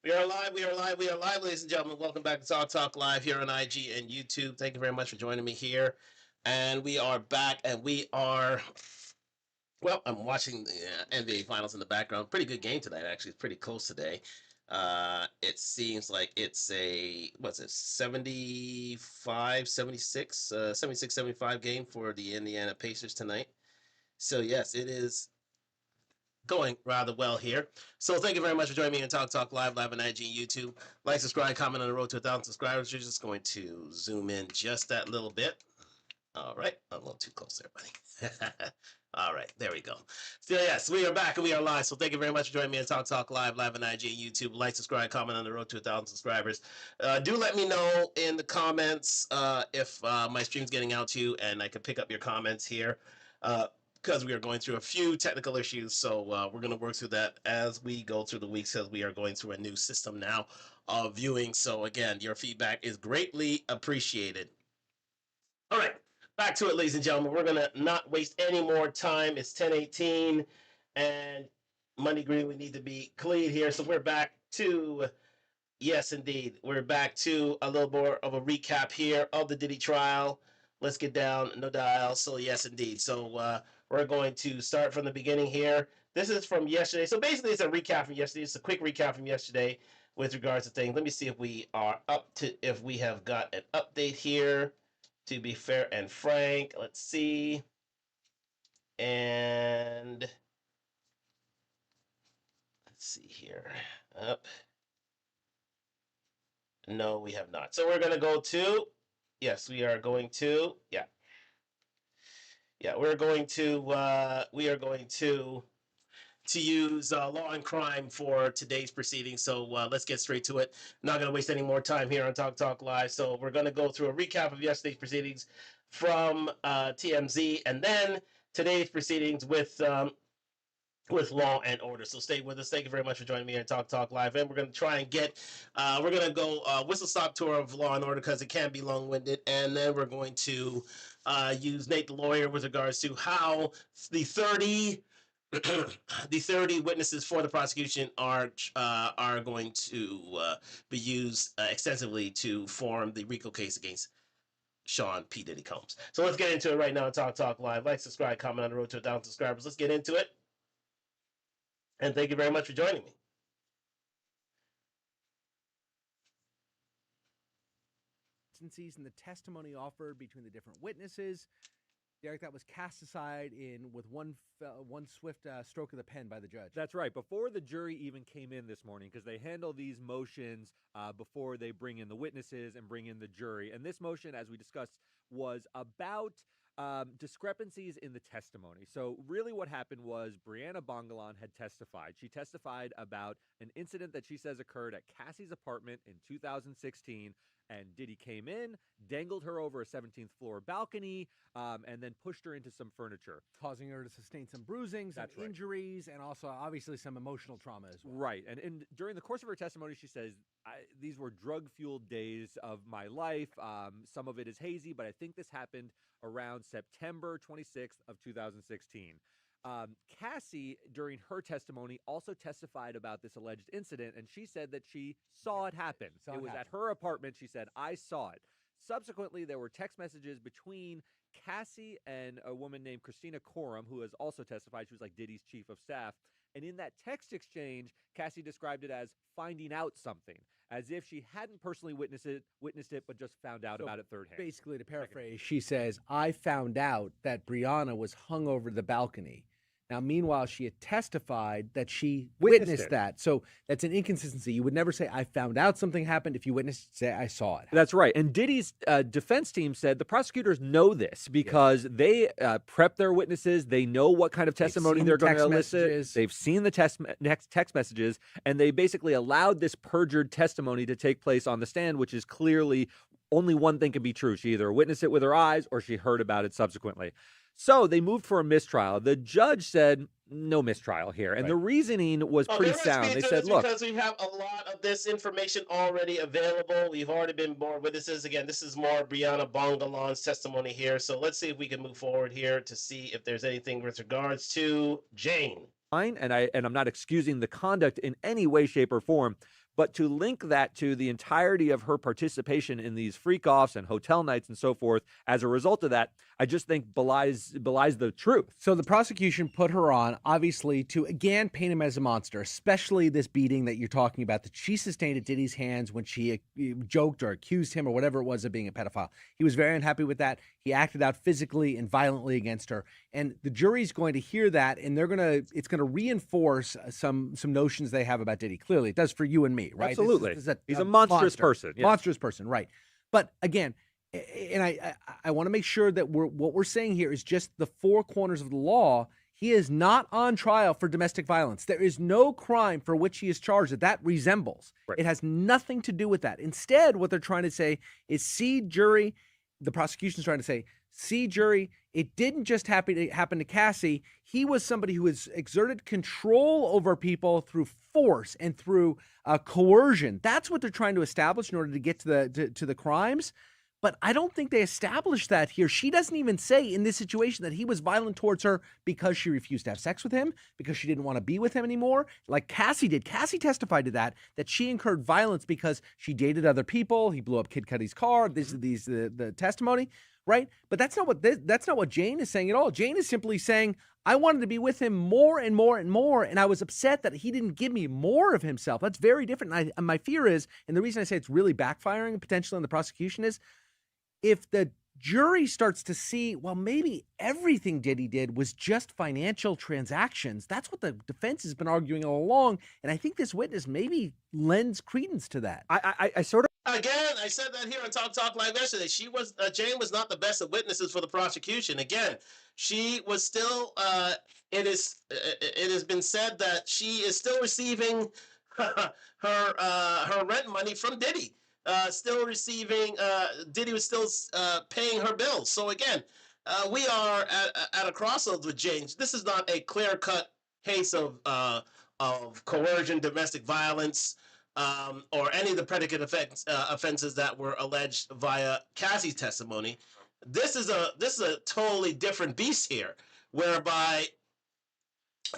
We are live. We are live. We are live, ladies and gentlemen. Welcome back to Talk Talk Live here on IG and YouTube. Thank you very much for joining me here. And we are back, and we are. Well, I'm watching the NBA Finals in the background. Pretty good game tonight, actually. It's pretty close today. It seems like it's a, what's it, 75, 76, 76, 75 game for the Indiana Pacers tonight. So, yes, it is going rather well here. So thank you very much for joining me on Talk Talk Live on IG and YouTube. Like, subscribe, comment on the road to 1,000 subscribers. You're just going to zoom in just that little bit. All right, a little too close there, buddy. All right, there we go. So yes, we are back and we are live. So thank you very much for joining me on Talk Talk Live on IG and YouTube. Like, subscribe, comment on the road to 1,000 subscribers. Do let me know in the comments if my stream's getting out to you, and I can pick up your comments here. Because we are going through a few technical issues, so we're going to work through that as we go through the weeks, as we are going through a new system now of viewing. So again, your feedback is greatly appreciated. All right, back to it, ladies and gentlemen. We're gonna not waste any more time. It's 10:18, and Money Green, we need to be clean here. So we're back to, yes, indeed, we're back to a little more of a recap here of the Diddy trial. Let's get down, no dial. So yes, indeed. So we're going to start from the beginning here. This is from yesterday. So basically, it's a recap from yesterday. It's a quick recap from yesterday with regards to things. Let me see if we are up to, if we have got an update here. To be fair and frank, let's see. And let's see here. Up. No, we have not. So we're going to go to, yes, we are going to, we are going to use law and crime for today's proceedings. So let's get straight to it. Not going to waste any more time here on Talk Talk Live. So we're going to go through a recap of yesterday's proceedings from TMZ, and then today's proceedings with Law and Order. So stay with us. Thank you very much for joining me on Talk Talk Live. And we're going to try and get, we're going to go whistle stop tour of Law and Order because it can be long winded. And then we're going to use Nate the lawyer with regards to how the 30 the 30 witnesses for the prosecution are going to be used extensively to form the RICO case against Sean P. Diddy Combs. So let's get into it right now on Talk Talk Live. Like, subscribe, comment on the road to 1,000 subscribers. Let's get into it. And thank you very much for joining me. And the testimony offered between the different witnesses. Derek, that was cast aside with one swift stroke of the pen by the judge. That's right. Before the jury even came in this morning, because they handle these motions before they bring in the witnesses and bring in the jury. And this motion, as we discussed, was about discrepancies in the testimony. So really what happened was Brianna Bongalan had testified. She testified about an incident that she says occurred at Cassie's apartment in 2016. And Diddy came in, dangled her over a 17th floor balcony, and then pushed her into some furniture, causing her to sustain some bruising, some injuries, and also obviously some emotional trauma as well. Right. And during the course of her testimony, she says, these were drug-fueled days of my life. Some of it is hazy, but I think this happened around September 26th of 2016. Cassie, during her testimony, also testified about this alleged incident, and she said that she saw it happen. It was at her apartment. She said, I saw it. Subsequently, there were text messages between Cassie and a woman named Christina Coram, who has also testified. She was like Diddy's chief of staff. And in that text exchange, Cassie described it as finding out something, as if she hadn't personally witnessed it, but just found out about it third hand. Basically, to paraphrase, she says, I found out that Brianna was hung over the balcony. Now, meanwhile, she had testified that she witnessed that. So that's an inconsistency. You would never say, I found out something happened. If you witnessed, say, I saw it. That's right. And Diddy's defense team said the prosecutors know this because they prep their witnesses. They know what kind of testimony they're going to elicit. They've seen the text messages, and they basically allowed this perjured testimony to take place on the stand, which is clearly only one thing can be true. She either witnessed it with her eyes or she heard about it subsequently. So they moved for a mistrial. The judge said no mistrial here. And the reasoning was pretty sound. They said, look, because we have a lot of this information already available. We've already been more witnesses. Again, this is more Brianna Bongalan's testimony here. So let's see if we can move forward here to see if there's anything with regards to Jane. And I'm not excusing the conduct in any way, shape, or form. But to link that to the entirety of her participation in these freak-offs and hotel nights and so forth as a result of that, I just think belies the truth. So the prosecution put her on, obviously, to again paint him as a monster, especially this beating that you're talking about that she sustained at Diddy's hands when she joked or accused him or whatever it was of being a pedophile. He was very unhappy with that. He acted out physically and violently against her. And the jury's going to hear that, and it's going to reinforce some notions they have about Diddy. Clearly, it does for you and me, right? Absolutely. He's a monstrous person. Yes. Monstrous person, right. But again, and I want to make sure that what we're saying here is just the four corners of the law. He is not on trial for domestic violence. There is no crime for which he is charged that resembles. Right. It has nothing to do with that. Instead, what they're trying to say is, see, jury, the prosecution's trying to say, see, jury, it didn't just happen to Cassie. He was somebody who has exerted control over people through force and through coercion. That's what they're trying to establish in order to get to the crimes. But I don't think they established that here. She doesn't even say in this situation that he was violent towards her because she refused to have sex with him, because she didn't want to be with him anymore, like Cassie did. Cassie testified to that she incurred violence because she dated other people. He blew up Kid Cudi's car. The testimony, right? But that's not what Jane is saying at all. Jane is simply saying, I wanted to be with him more and more and more, and I was upset that he didn't give me more of himself. That's very different. And my fear is, and the reason I say it's really backfiring potentially on the prosecution is, if the jury starts to see, well, maybe everything Diddy did was just financial transactions. That's what the defense has been arguing all along. And I think this witness maybe lends credence to that. I sort of. Again, I said that here on Talk Live yesterday. Jane was not the best of witnesses for the prosecution. Again, she was still, it has been said that she is still receiving her rent money from Diddy. Still receiving, Diddy was still paying her bills. So again, we are at a crossroads with Jane. This is not a clear-cut case of coercion, domestic violence, or any of the predicate offenses that were alleged via Cassie's testimony. This is a totally different beast here, whereby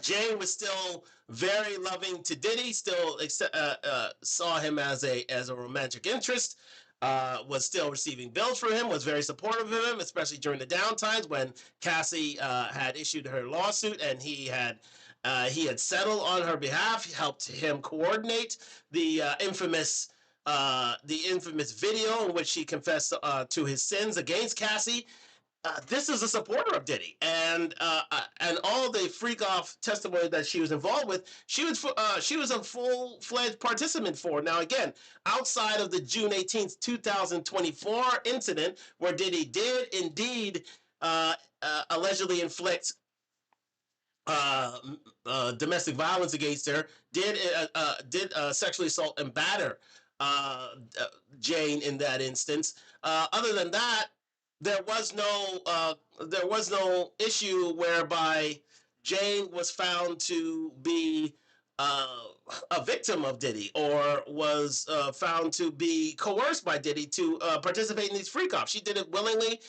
Jane was still very loving to Diddy, still saw him as a romantic interest, was still receiving bills from him, was very supportive of him, especially during the down times when Cassie had issued her lawsuit and he had settled on her behalf, helped him coordinate the infamous video in which he confessed to his sins against Cassie. This is a supporter of Diddy, and all the freak-off testimony that she was involved with, she was a full-fledged participant for. Now, again, outside of the June 18th, 2024 incident, where Diddy did indeed allegedly inflict domestic violence against her, did sexually assault and batter Jane in that instance. Other than that, there was no issue whereby Jane was found to be a victim of Diddy, or was found to be coerced by Diddy to participate in these freak-offs. She did it willingly,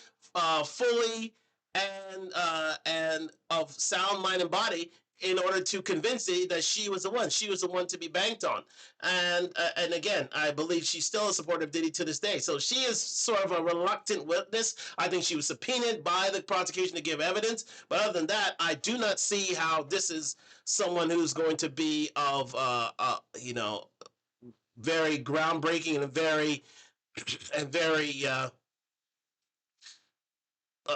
fully, and of sound mind and body, in order to convince Diddy that she was the one. She was the one to be banked on. And again, I believe she's still a supporter of Diddy to this day. So she is sort of a reluctant witness. I think she was subpoenaed by the prosecution to give evidence. But other than that, I do not see how this is someone who's going to be of, very groundbreaking and very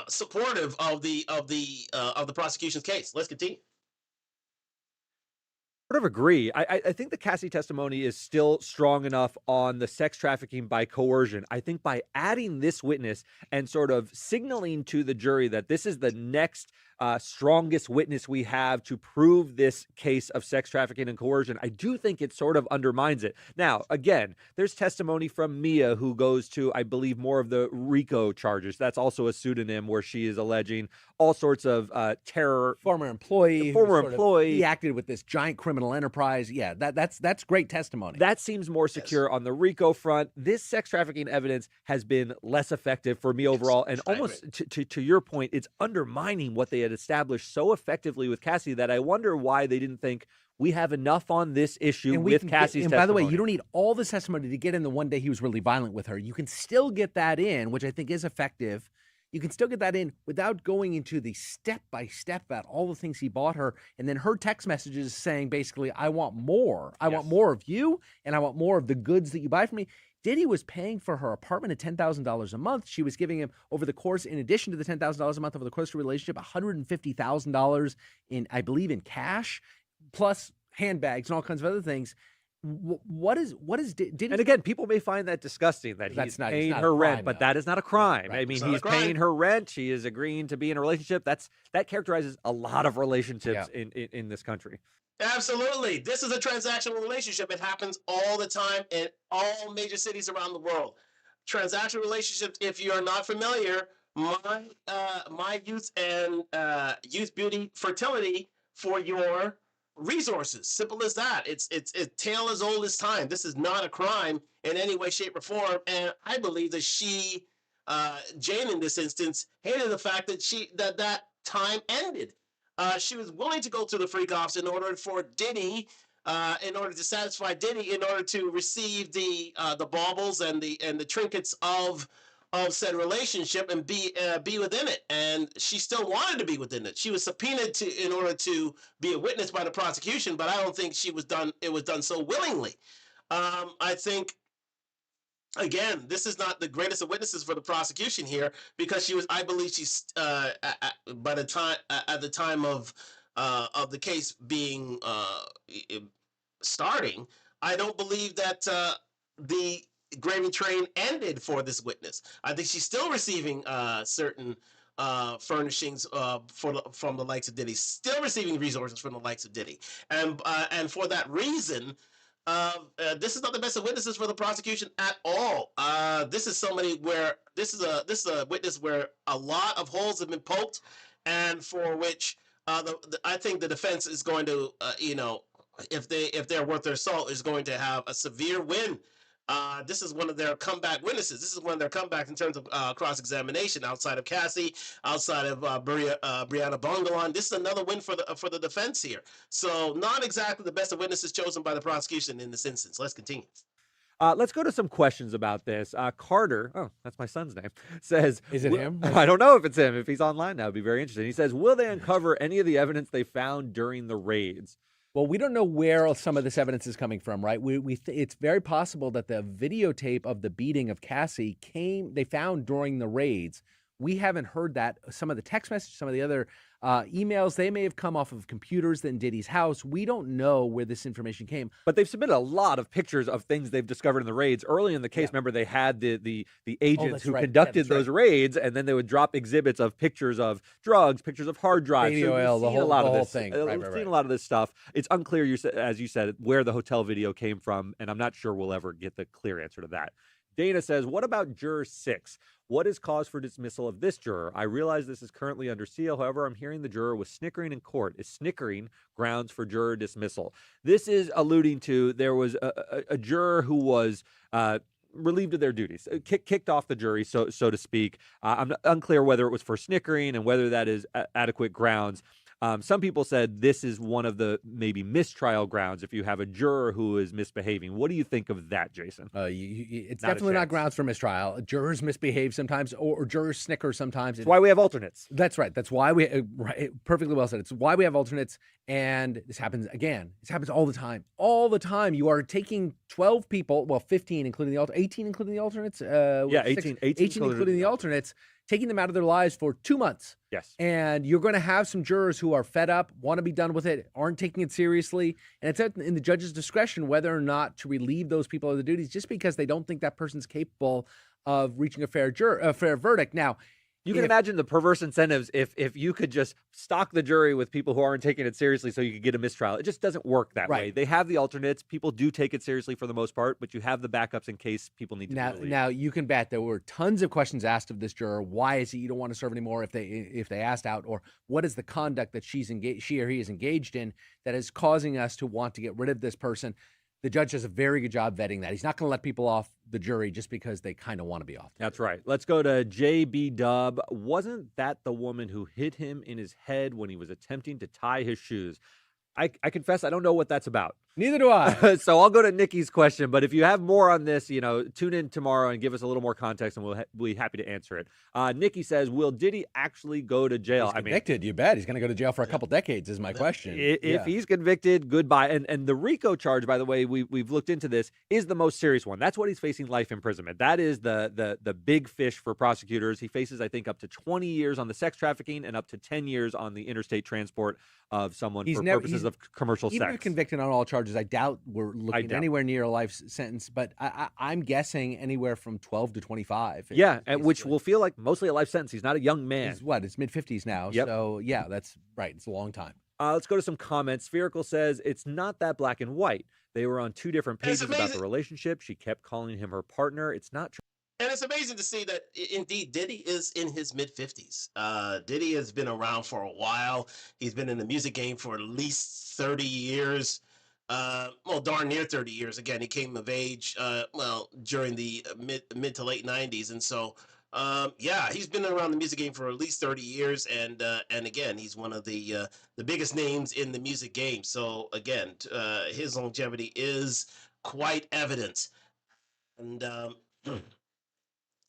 supportive of the prosecution's case. Let's continue. Sort of agree. I think the Cassie testimony is still strong enough on the sex trafficking by coercion. I think by adding this witness and sort of signaling to the jury that this is the next strongest witness we have to prove this case of sex trafficking and coercion, I do think it sort of undermines it. Now, again, there's testimony from Mia, who goes to, I believe, more of the RICO charges. That's also a pseudonym where she is alleging all sorts of terror. Former employee. He acted with this giant criminal criminal enterprise. Yeah, that's great testimony. That seems more secure on the RICO front. This sex trafficking evidence has been less effective for me overall. And almost to your point, it's undermining what they had established so effectively with Cassie that I wonder why they didn't think we have enough on this issue with Cassie's testimony. And by the way, you don't need all this testimony to get in the one day he was really violent with her. You can still get that in, which I think is effective. You can still get that in without going into the step-by-step about all the things he bought her. And then her text messages saying basically, I want more. I want more of you, and I want more of the goods that you buy from me. Diddy was paying for her apartment at $10,000 a month. She was giving him, over the course, in addition to the $10,000 a month over the course of the relationship, $150,000 in, I believe, in cash, plus handbags and all kinds of other things. What is Diddy? And again, people may find that disgusting that he's paying her rent, but that is not a crime. Right. I mean, he's paying her rent. She is agreeing to be in a relationship. That characterizes a lot of relationships in this country. Absolutely. This is a transactional relationship. It happens all the time in all major cities around the world. Transactional relationships, if you're not familiar, my youth and youth beauty fertility for your resources. Simple as that. It's tale as old as time. This is not a crime in any way, shape, or form. And I believe that Jane in this instance, hated the fact that that time ended. She was willing to go to the freak offs in order for Diddy, in order to satisfy Diddy, in order to receive the baubles and the trinkets of said relationship and be within it. And she still wanted to be within it. She was subpoenaed in order to be a witness by the prosecution, but I don't think it was done so willingly. I think, again, this is not the greatest of witnesses for the prosecution here, because I believe she's at the time of the case being starting, I don't believe that the gravy train ended for this witness. I think she's still receiving certain furnishings from the likes of Diddy, still receiving resources from the likes of Diddy, and for that reason, this is not the best of witnesses for the prosecution at all. This is somebody where this is a witness where a lot of holes have been poked, and for which I think the defense is going to, if they're worth their salt, is going to have a severe win. This is one of their comeback witnesses. This is one of their comebacks in terms of cross-examination. Outside of Cassie, outside of Brianna Bongalon, this is another win for the defense here. So not exactly the best of witnesses chosen by the prosecution in this instance. Let's continue. Let's go to some questions about this. Carter, that's my son's name, says... Is it him? I don't know if it's him. If he's online now, it'd be very interesting. He says, will they uncover any of the evidence they found during the raids? Well, we don't know where some of this evidence is coming from, right? It's very possible that the videotape of the beating of Cassie they found during the raids. We haven't heard that. Some of the text messages, some of the other emails, they may have come off of computers in Diddy's house. We don't know where this information came. But they've submitted a lot of pictures of things they've discovered in the raids. Early in the case, remember, they had the agents who conducted those raids, and then they would drop exhibits of pictures of drugs, pictures of hard drives. Baby oil, the whole thing. We've seen a lot of this stuff. It's unclear, as you said, where the hotel video came from, and I'm not sure we'll ever get the clear answer to that. Dana says, what about Juror 6? What is cause for dismissal of this juror? I realize this is currently under seal. However, I'm hearing the juror was snickering in court. Is snickering grounds for juror dismissal? This is alluding to there was a juror who was relieved of their duties, kicked off the jury, so to speak. I'm unclear whether it was for snickering and whether that is adequate grounds. Some people said this is one of the maybe mistrial grounds if you have a juror who is misbehaving. What do you think of that, Jason? It's definitely not grounds for mistrial. Jurors misbehave sometimes, or jurors snicker sometimes. That's why we have alternates. That's right. That's why perfectly well said. It's why we have alternates, and this happens again. This happens all the time. All the time. You are taking 12 people, well, 15 including the 18 including the alternates. 18 including the alternates, taking them out of their lives for 2 months. Yes. And you're going to have some jurors who are fed up, want to be done with it, aren't taking it seriously. And it's in the judge's discretion whether or not to relieve those people of the duties just because they don't think that person's capable of reaching a fair verdict. Now, You can imagine the perverse incentives if you could just stock the jury with people who aren't taking it seriously so you could get a mistrial. It just doesn't work that way. They have the alternates. People do take it seriously for the most part, but you have the backups in case people need to be relieved. Now you can bet there were tons of questions asked of this juror. Why is he you don't want to serve anymore if they asked out, or what is the conduct that she or he is engaged in that is causing us to want to get rid of this person? The judge does a very good job vetting that. He's not going to let people off the jury just because they kind of want to be off. That's right. Let's go to JB Dub. Wasn't that the woman who hit him in his head when he was attempting to tie his shoes? I confess I don't know what that's about. Neither do I. So I'll go to Nikki's question, but if you have more on this, tune in tomorrow and give us a little more context, and we'll be happy to answer it. Nikki says, will Diddy actually go to jail? He's convicted, you bet. He's going to go to jail for a couple decades is my question. If he's convicted, goodbye. And the RICO charge, by the way, we've looked into this, is the most serious one. That's what he's facing, life imprisonment. That is the big fish for prosecutors. He faces, I think, up to 20 years on the sex trafficking and up to 10 years on the interstate transport of someone for purposes of commercial sex. Even if convicted on all charges, I doubt we're looking anywhere near a life sentence, but I'm guessing anywhere from 12 to 25. Yeah, which will feel like mostly a life sentence. He's not a young man. He's it's mid-50s now, so yeah, that's right. It's a long time. Let's go to some comments. Spherical says, it's not that black and white. They were on two different pages about the relationship. She kept calling him her partner. It's not true. And it's amazing to see that, indeed, Diddy is in his mid-50s. Diddy has been around for a while. He's been in the music game for at least 30 years. Darn near 30 years. Again, he came of age, during the mid to late 90s. And so, he's been around the music game for at least 30 years. And again, he's one of the biggest names in the music game. So, again, his longevity is quite evident. And...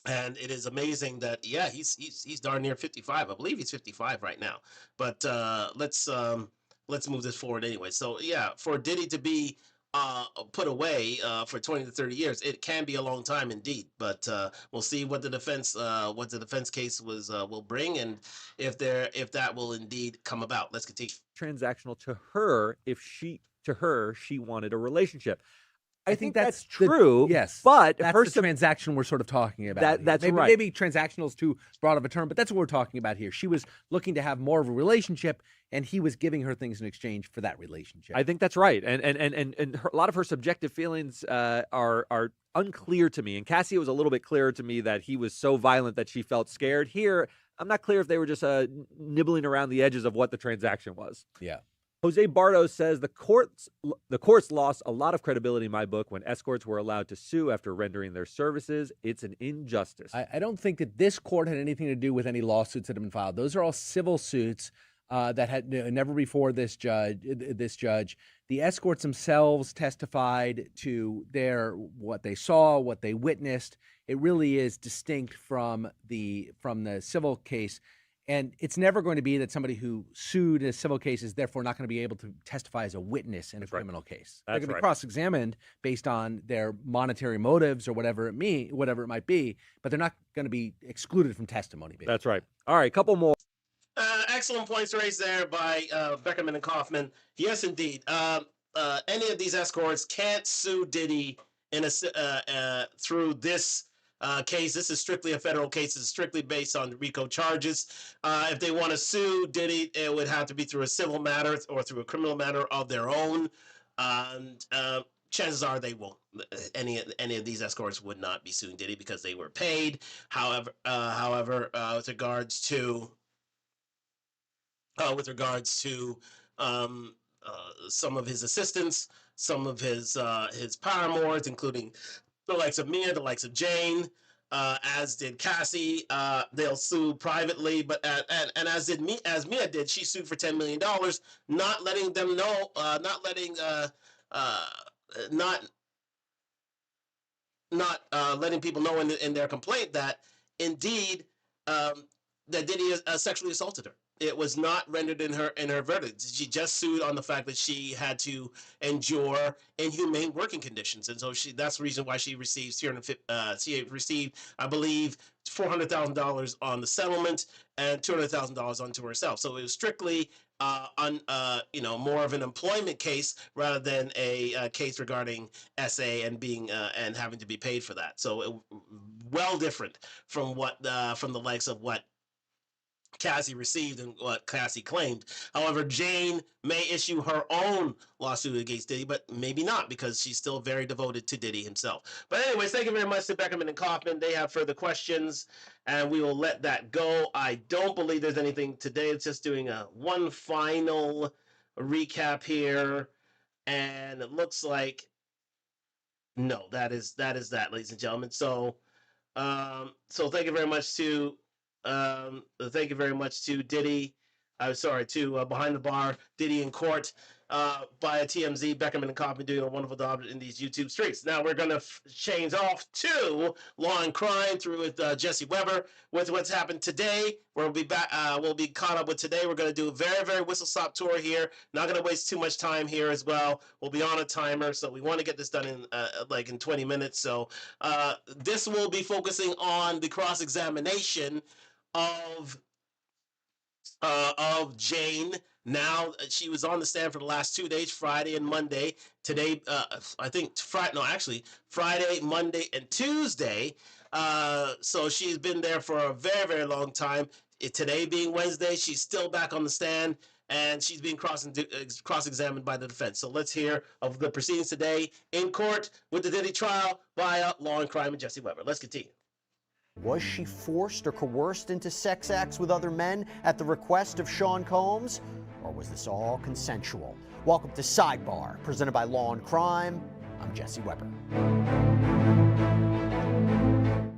And it is amazing that he's darn near 55. I believe he's 55 right now. But let's move this forward anyway. So for Diddy to be put away for 20 to 30 years, it can be a long time indeed. But we'll see what the defense case will bring, and if that will indeed come about. Let's continue. Transactional to her she wanted a relationship. I think that's true. Yes, but that's the transaction we're sort of talking about. That's right. Maybe transactional is too broad of a term, but that's what we're talking about here. She was looking to have more of a relationship, and he was giving her things in exchange for that relationship. I think that's right, and a lot of her subjective feelings are unclear to me. And Cassie was a little bit clearer to me that he was so violent that she felt scared. Here, I'm not clear if they were just nibbling around the edges of what the transaction was. Yeah. Jose Bardo says the courts lost a lot of credibility in my book when escorts were allowed to sue after rendering their services. It's an injustice. I don't think that this court had anything to do with any lawsuits that have been filed. Those are all civil suits that had never before this judge. The escorts themselves testified to what they saw, what they witnessed. It really is distinct from the civil case. And it's never going to be that somebody who sued in a civil case is therefore not going to be able to testify as a witness in a criminal case. They're going to be cross-examined based on their monetary motives or whatever it might be, but they're not going to be excluded from testimony. Basically. That's right. All right, couple more. Excellent points raised there by Beckerman and Kaufman. Yes, indeed. Any of these escorts can't sue Diddy through this case. This is strictly a federal case. It's strictly based on RICO charges. If they want to sue Diddy, it would have to be through a civil matter or through a criminal matter of their own. And chances are they won't. Any of these escorts would not be suing Diddy because they were paid. However, with regards to some of his assistants, some of his paramours, including the likes of Mia, the likes of Jane, as did Cassie. They'll sue privately, but and as Mia did, she sued for $10 million, not letting them know, not letting people know in their complaint that indeed that Diddy sexually assaulted her. It was not rendered in her verdict. She just sued on the fact that she had to endure inhumane working conditions, and so that's the reason why she received I believe, $400,000 on the settlement and $200,000 onto herself. So it was strictly more of an employment case rather than a case regarding SA and being and having to be paid for that. So well different from the likes of what Cassie received and what Cassie claimed. However, Jane may issue her own lawsuit against Diddy, but maybe not, because she's still very devoted to Diddy himself. But anyways, thank you very much to Beckerman and Kaufman. They have further questions, and we will let that go. I don't believe there's anything today. It's just doing one final recap here, and it looks like no, that is that, ladies and gentlemen. So thank you very much to Diddy. I'm sorry, to Behind the Bar, Diddy in Court, by TMZ, Beckerman and Kaufman doing a wonderful job in these YouTube streets. Now we're going to change off to Law and Crime through with Jesse Weber with what's happened today. We'll be back. We'll be caught up with today. We're going to do a very, very whistle-stop tour here. Not going to waste too much time here as well. We'll be on a timer, so we want to get this done in in 20 minutes. So this will be focusing on the cross-examination of Jane. Now she was on the stand for the last 2 days, Friday and Monday. Today, I think Friday, Monday, and Tuesday. So she's been there for a very, very long time. Today being Wednesday, she's still back on the stand, and she's being cross-examined by the defense. So let's hear of the proceedings today in court with the Diddy trial via Law and Crime and Jesse Weber. Let's continue. Was she forced or coerced into sex acts with other men at the request of Sean Combs? Or was this all consensual? Welcome to Sidebar, presented by Law and Crime. I'm Jesse Weber.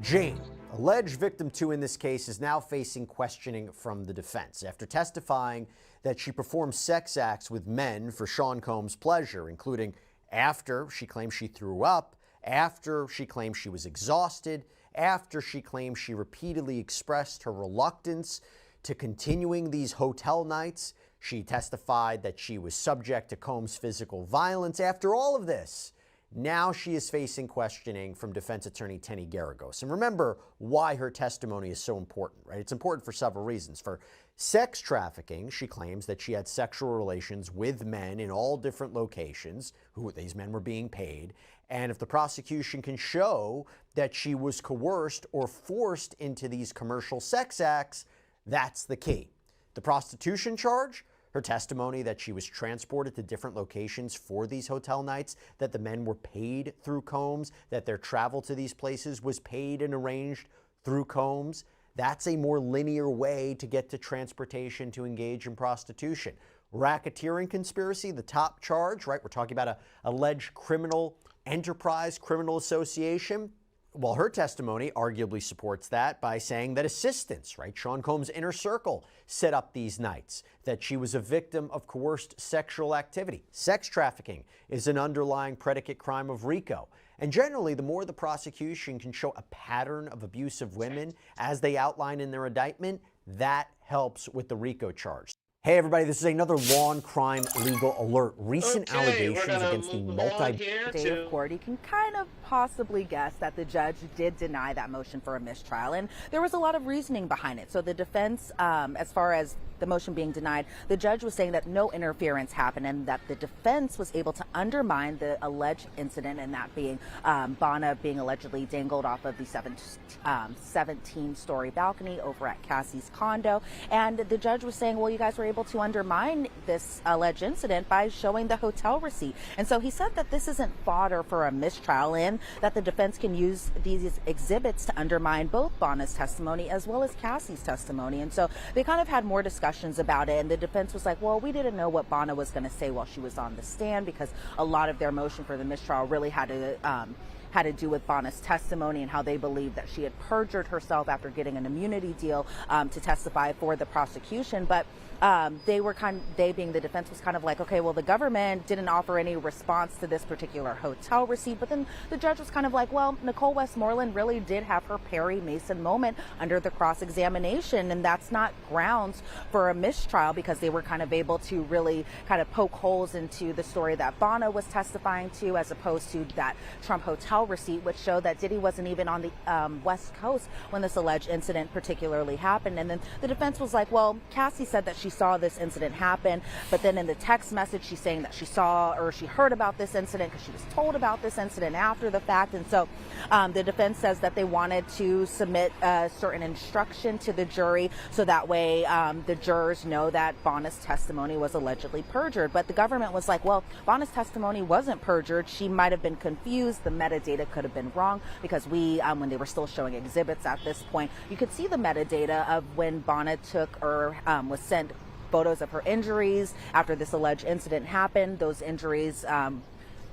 Jane, alleged victim 2 in this case, is now facing questioning from the defense after testifying that she performed sex acts with men for Sean Combs' pleasure, including after she claimed she threw up, after she claimed she was exhausted, after she claimed she repeatedly expressed her reluctance to continuing these hotel nights. She testified that she was subject to Combs' physical violence. After all of this, now she is facing questioning from defense attorney Tenny Garagos. And remember why her testimony is so important, right? It's important for several reasons. For sex trafficking, she claims that she had sexual relations with men in all different locations, who these men were being paid. And if the prosecution can show that she was coerced or forced into these commercial sex acts, that's the key. The prostitution charge, her testimony that she was transported to different locations for these hotel nights, that the men were paid through Combs, that their travel to these places was paid and arranged through Combs. That's a more linear way to get to transportation to engage in prostitution. Racketeering conspiracy, the top charge, right? We're talking about an alleged criminal enterprise, criminal association. Well, her testimony arguably supports that by saying that assistants, right, Sean Combs' inner circle, set up these nights, that she was a victim of coerced sexual activity. Sex trafficking is an underlying predicate crime of RICO. And generally, the more the prosecution can show a pattern of abuse of women, as they outline in their indictment, that helps with the RICO charge. Hey everybody, this is another Law and Crime legal alert. Recent allegations against the Day of court, you can kind of possibly guess that the judge did deny that motion for a mistrial, and there was a lot of reasoning behind it. So the defense, as far as the motion being denied, the judge was saying that no interference happened and that the defense was able to undermine the alleged incident, and that being Bonna being allegedly dangled off of the 17-story balcony over at Cassie's condo. And the judge was saying, well, you guys were able to undermine this alleged incident by showing the hotel receipt. And so he said that this isn't fodder for a mistrial, and that the defense can use these exhibits to undermine both Bonna's testimony as well as Cassie's testimony. And so they kind of had more discussions about it, and the defense was like, well, we didn't know what Bonna was going to say while she was on the stand, because a lot of their motion for the mistrial really had to do with Bonna's testimony and how they believed that she had perjured herself after getting an immunity deal to testify for the prosecution. But they being the defense was kind of like, okay, well, the government didn't offer any response to this particular hotel receipt. But then the judge was kind of like, well, Nicole Westmoreland really did have her Perry Mason moment under the cross-examination, and that's not grounds for a mistrial, because they were kind of able to really kind of poke holes into the story that Bonna was testifying to, as opposed to that Trump Hotel hotel receipt, which showed that Diddy wasn't even on the West Coast when this alleged incident particularly happened. And then the defense was like, well, Cassie said that she saw this incident happen, but then in the text message, she's saying that she saw or she heard about this incident because she was told about this incident after the fact. And so the defense says that they wanted to submit a certain instruction to the jury so that way the jurors know that Bonna's testimony was allegedly perjured. But the government was like, well, Bonna's testimony wasn't perjured. She might have been confused. The metadata could have been wrong because when they were still showing exhibits at this point, you could see the metadata of when Bonna took or was sent photos of her injuries after this alleged incident happened. Those injuries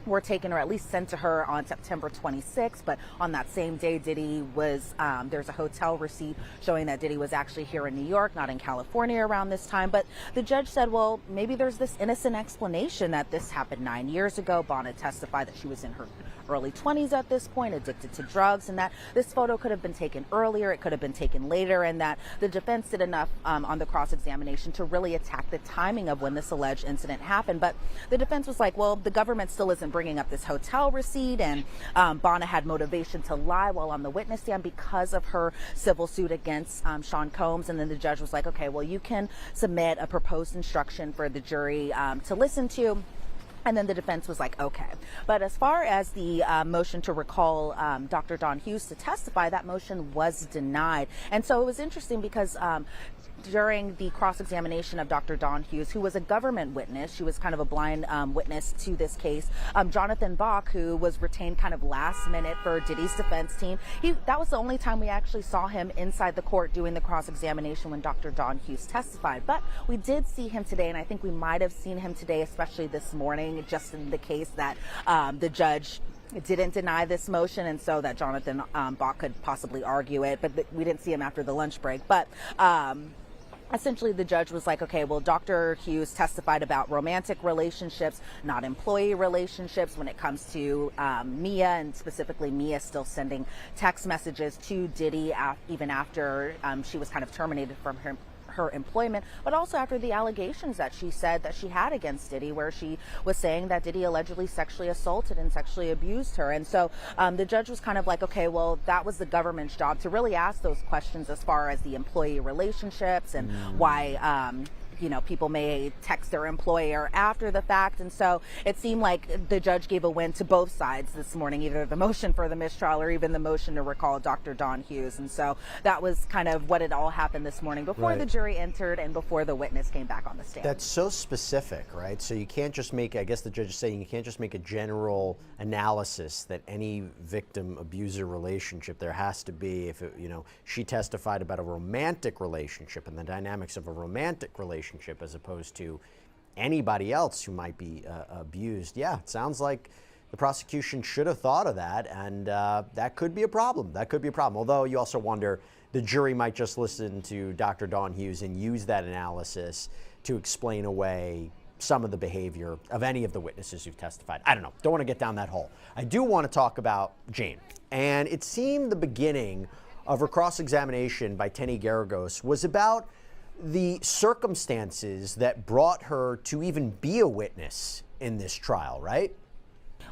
were taken or at least sent to her on September 26th. But on that same day, Diddy was, there's a hotel receipt showing that Diddy was actually here in New York, not in California around this time. But the judge said, well, maybe there's this innocent explanation that this happened 9 years ago. Bonna testified that she was in her early 20s at this point, addicted to drugs, and that this photo could have been taken earlier, it could have been taken later, and that the defense did enough on the cross-examination to really attack the timing of when this alleged incident happened. But the defense was like, well, the government still isn't bringing up this hotel receipt, and Bonna had motivation to lie while on the witness stand because of her civil suit against Sean Combs. And then the judge was like, okay, well, you can submit a proposed instruction for the jury to listen to. And then the defense was like, okay. But as far as the motion to recall Dr. Don Hughes to testify, that motion was denied. And so it was interesting because during the cross-examination of Dr. Don Hughes, who was a government witness, she was kind of a blind witness to this case, Jonathan Bach, who was retained kind of last minute for Diddy's defense team, that was the only time we actually saw him inside the court doing the cross-examination when Dr. Don Hughes testified. But we did see him today, and I think we might have seen him today, especially this morning, just in the case that the judge didn't deny this motion, and so that Jonathan Bach could possibly argue it, but we didn't see him after the lunch break. But essentially, the judge was like, okay, well, Dr. Hughes testified about romantic relationships, not employee relationships when it comes to Mia, and specifically Mia still sending text messages to Diddy even after she was kind of terminated from her employment, but also after the allegations that she said that she had against Diddy, where she was saying that Diddy allegedly sexually assaulted and sexually abused her. And so the judge was kind of like, okay, well, that was the government's job to really ask those questions as far as the employee relationships and why people may text their employer after the fact. And so it seemed like the judge gave a win to both sides this morning, either the motion for the mistrial or even the motion to recall Dr. Don Hughes. And so that was kind of what had all happened this morning before the jury entered and before the witness came back on the stand. That's so specific, right? So you can't just make, I guess the judge is saying you can't just make a general analysis that any victim abuser relationship, there has to be, if she testified about a romantic relationship and the dynamics of a romantic relationship as opposed to anybody else who might be abused. Yeah, it sounds like the prosecution should have thought of that, and that could be a problem. That could be a problem. Although you also wonder, the jury might just listen to Dr. Don Hughes and use that analysis to explain away some of the behavior of any of the witnesses who've testified. I don't know. Don't want to get down that hole. I do want to talk about Jane. And it seemed the beginning of her cross-examination by Tenny Garagos was about the circumstances that brought her to even be a witness in this trial, right?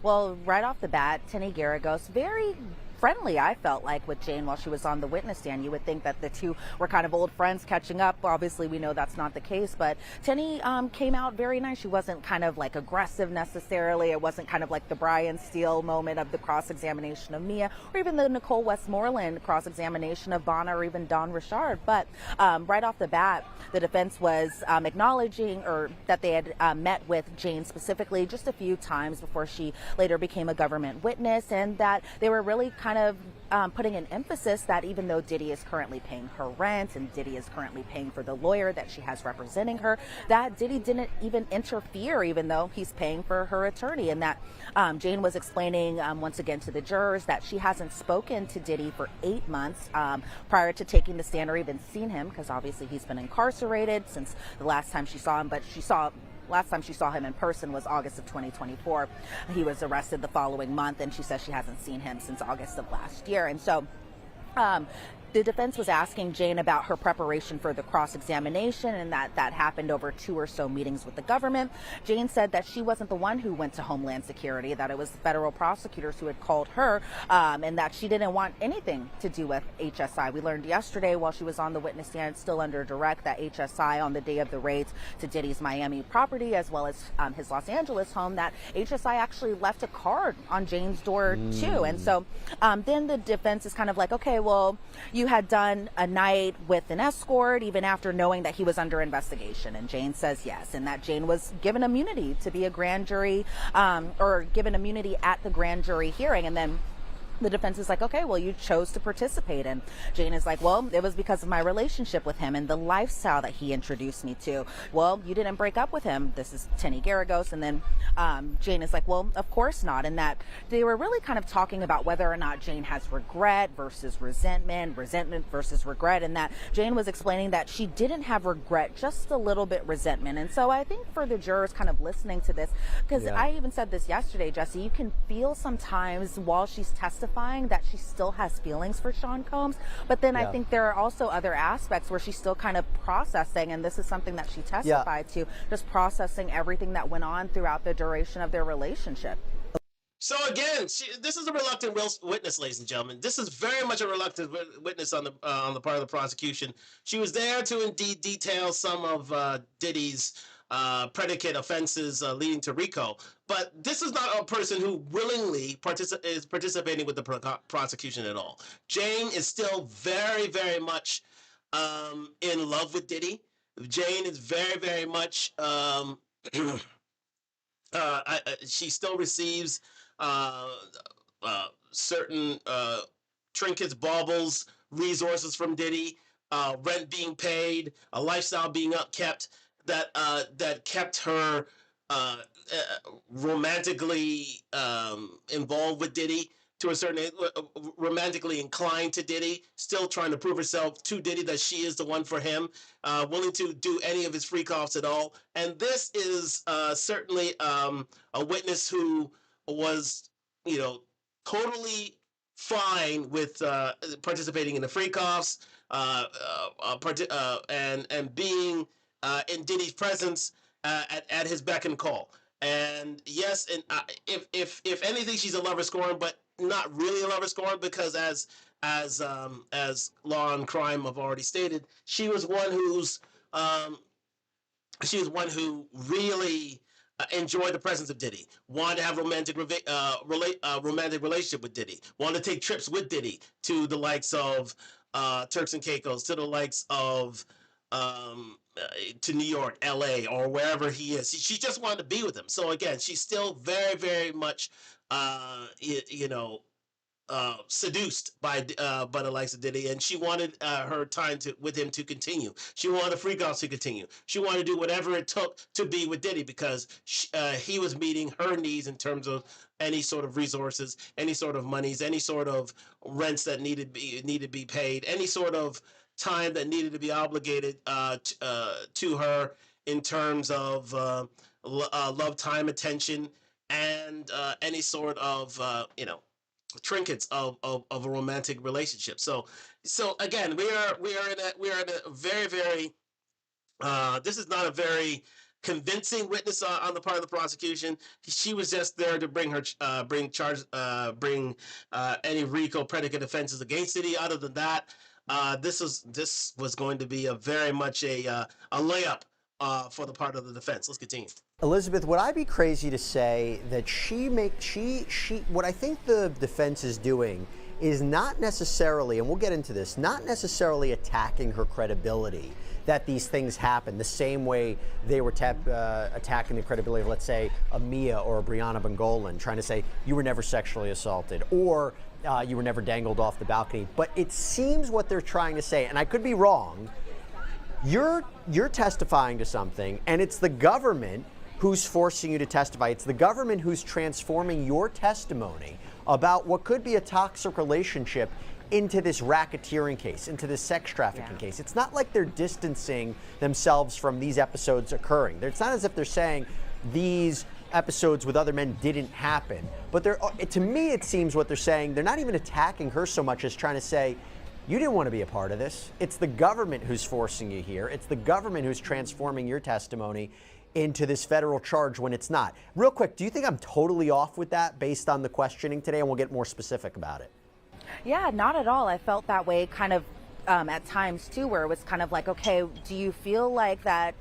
Well, right off the bat, Tenny Garagos, very friendly, I felt like, with Jane while she was on the witness stand. You would think that the two were kind of old friends catching up. Obviously, we know that's not the case, but Tenny came out very nice. She wasn't kind of like aggressive necessarily. It wasn't kind of like the Brian Steele moment of the cross-examination of Mia, or even the Nicole Westmoreland cross-examination of Bonna, or even Don Richard. But right off the bat, the defense was acknowledging or that they had met with Jane specifically just a few times before she later became a government witness, and that they were really kind of putting an emphasis that even though Diddy is currently paying her rent and Diddy is currently paying for the lawyer that she has representing her, that Diddy didn't even interfere even though he's paying for her attorney. And that Jane was explaining once again to the jurors that she hasn't spoken to Diddy for 8 months prior to taking the stand or even seen him, because obviously he's been incarcerated since the last time she saw him, but last time she saw him in person was August of 2024. He was arrested the following month, and she says she hasn't seen him since August of last year. And so the defense was asking Jane about her preparation for the cross-examination, and that happened over 2 or so meetings with the government. Jane said that she wasn't the one who went to Homeland Security, that it was the federal prosecutors who had called her, and that she didn't want anything to do with HSI. We learned yesterday while she was on the witness stand, still under direct, that HSI on the day of the raids to Diddy's Miami property as well as his Los Angeles home, that HSI actually left a card on Jane's door too. And so then the defense is kind of like, okay, well, you had done a night with an escort even after knowing that he was under investigation. And Jane says yes, and that Jane was given immunity to be a grand jury or given immunity at the grand jury hearing. And then the defense is like, okay, well, you chose to participate. And Jane is like, well, it was because of my relationship with him and the lifestyle that he introduced me to. Well, you didn't break up with him. This is Tenny Garagos. And then Jane is like, well, of course not. And that they were really kind of talking about whether or not Jane has regret versus resentment versus regret. And that Jane was explaining that she didn't have regret, just a little bit resentment. And so I think for the jurors kind of listening to this, because I even said this yesterday, Jesse, you can feel sometimes while she's testifying that she still has feelings for Sean Combs, but then I think there are also other aspects where she's still kind of processing, and this is something that she testified to, just processing everything that went on throughout the duration of their relationship. So again, this is a reluctant witness, ladies and gentlemen. This is very much a reluctant witness on the part of the prosecution. She was there to indeed detail some of Diddy's predicate offenses leading to RICO. But this is not a person who willingly is participating with the prosecution at all. Jane is still very, very much in love with Diddy. Jane is very, very much, she still receives certain trinkets, baubles, resources from Diddy, rent being paid, a lifestyle being upkept that kept her romantically involved with Diddy, to a certain romantically inclined to Diddy, still trying to prove herself to Diddy that she is the one for him, willing to do any of his freak offs at all. And this is certainly a witness who was, totally fine with participating in the freak offs and being in Diddy's presence at his beck and call. And yes, and if anything, she's a lover scorn, but not really a lover scorn, because as Law and Crime have already stated, she was one who really enjoyed the presence of Diddy, wanted to have romantic relationship with Diddy, wanted to take trips with Diddy to the likes of Turks and Caicos, to the likes of to New York, LA, or wherever he is. She just wanted to be with him. So again, she's still very, very much seduced by the likes of Diddy, and she wanted her time with him to continue. She wanted the freak offs to continue. She wanted to do whatever it took to be with Diddy, because he was meeting her needs in terms of any sort of resources, any sort of monies, any sort of rents that needed to be paid, any sort of time that needed to be obligated to her in terms of love, time, attention, and any sort of trinkets of a romantic relationship. So again, we are in a very, very this is not a very convincing witness on the part of the prosecution. She was just there to bring any RICO predicate offenses against Diddy. Other than that, this was going to be a very much a layup for the part of the defense. Let's continue. Elizabeth, would I be crazy to say that what I think the defense is doing is not necessarily, and we'll get into this, not necessarily attacking her credibility, that these things happen the same way they were attacking the credibility of, let's say, a Mia or a Brianna Bengolan, trying to say you were never sexually assaulted, or you were never dangled off the balcony. But it seems what they're trying to say, and I could be wrong, you're testifying to something, and it's the government who's forcing you to testify. It's the government who's transforming your testimony about what could be a toxic relationship into this racketeering case, into this sex trafficking case. It's not like they're distancing themselves from these episodes occurring. It's not as if they're saying these episodes with other men didn't happen. But to me, it seems what they're saying, they're not even attacking her so much as trying to say, You didn't want to be a part of this. It's the government who's forcing you here. It's the government who's transforming your testimony into this federal charge when it's not. Real quick, do you think I'm totally off with that based on the questioning today? And we'll get more specific about it. Yeah, not at all. I felt that way kind of at times too, where it was kind of like, okay, do you feel like that,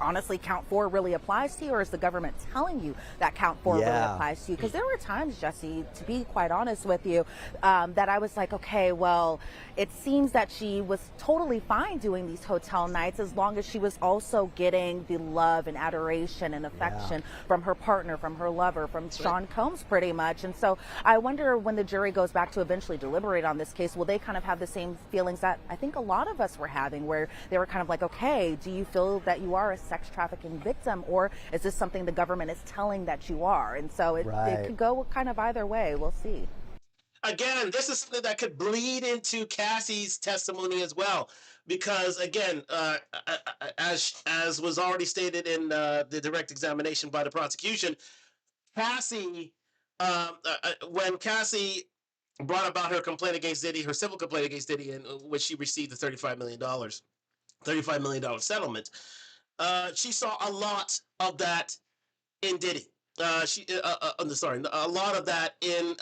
honestly, count 4 really applies to you, or is the government telling you that count 4 really applies to you? Because there were times, Jesse, to be quite honest with you, that I was like, okay, well, it seems that she was totally fine doing these hotel nights as long as she was also getting the love and adoration and affection from her partner, from her lover, from Sean Combs, pretty much. And so I wonder, when the jury goes back to eventually deliberate on this case, will they kind of have the same feelings that I think a lot of us were having, where they were kind of like, okay, do you feel that you are a sex trafficking victim, or is this something the government is telling that you are? And so it could go kind of either way. We'll see. Again, this is something that could bleed into Cassie's testimony as well, because again, as was already stated in the direct examination by the prosecution, Cassie, when Cassie brought about her complaint against Diddy, her civil complaint against Diddy, in which she received the $35 million settlement, she saw a lot of that in Diddy. A lot of that in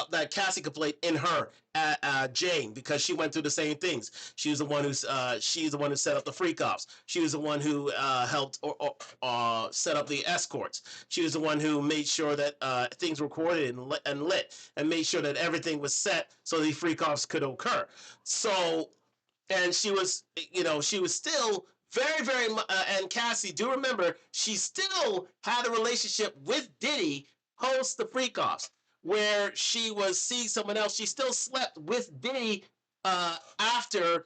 that Cassie complaint in her, Jane, because she went through the same things. She was the one who set up the freak offs. She was the one who helped or set up the escorts. She was the one who made sure that things were recorded and lit, and made sure that everything was set so the freak offs could occur. So, and she was still very, very, and Cassie, do remember, she still had a relationship with Diddy post the freak offs, where she was seeing someone else. She still slept with Diddy after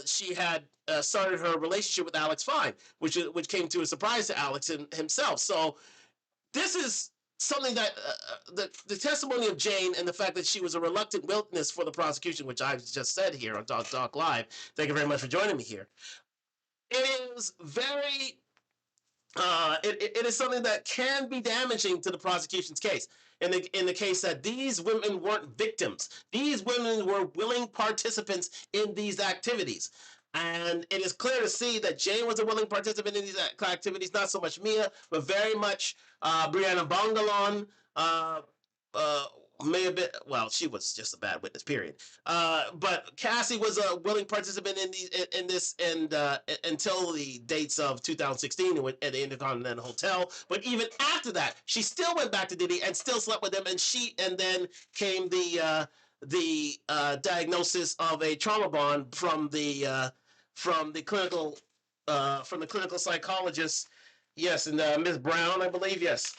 she had started her relationship with Alex Fine, which came to a surprise to Alex himself. So this is something that the testimony of Jane, and the fact that she was a reluctant witness for the prosecution, which I've just said here on Talk Live. Thank you very much for joining me here. It is very, it is something that can be damaging to the prosecution's case. In the case that these women weren't victims, these women were willing participants in these activities. And it is clear to see that Jane was a willing participant in these activities, not so much Mia, but very much Brianna Bongalon, may have been, well, she was just a bad witness, period. But Cassie was a willing participant in this, and until the dates of 2016 at the Intercontinental Hotel. But even after that, she still went back to Diddy and still slept with him, and then came the diagnosis of a trauma bond from the clinical psychologist. Yes, and Ms. Brown, I believe. Yes.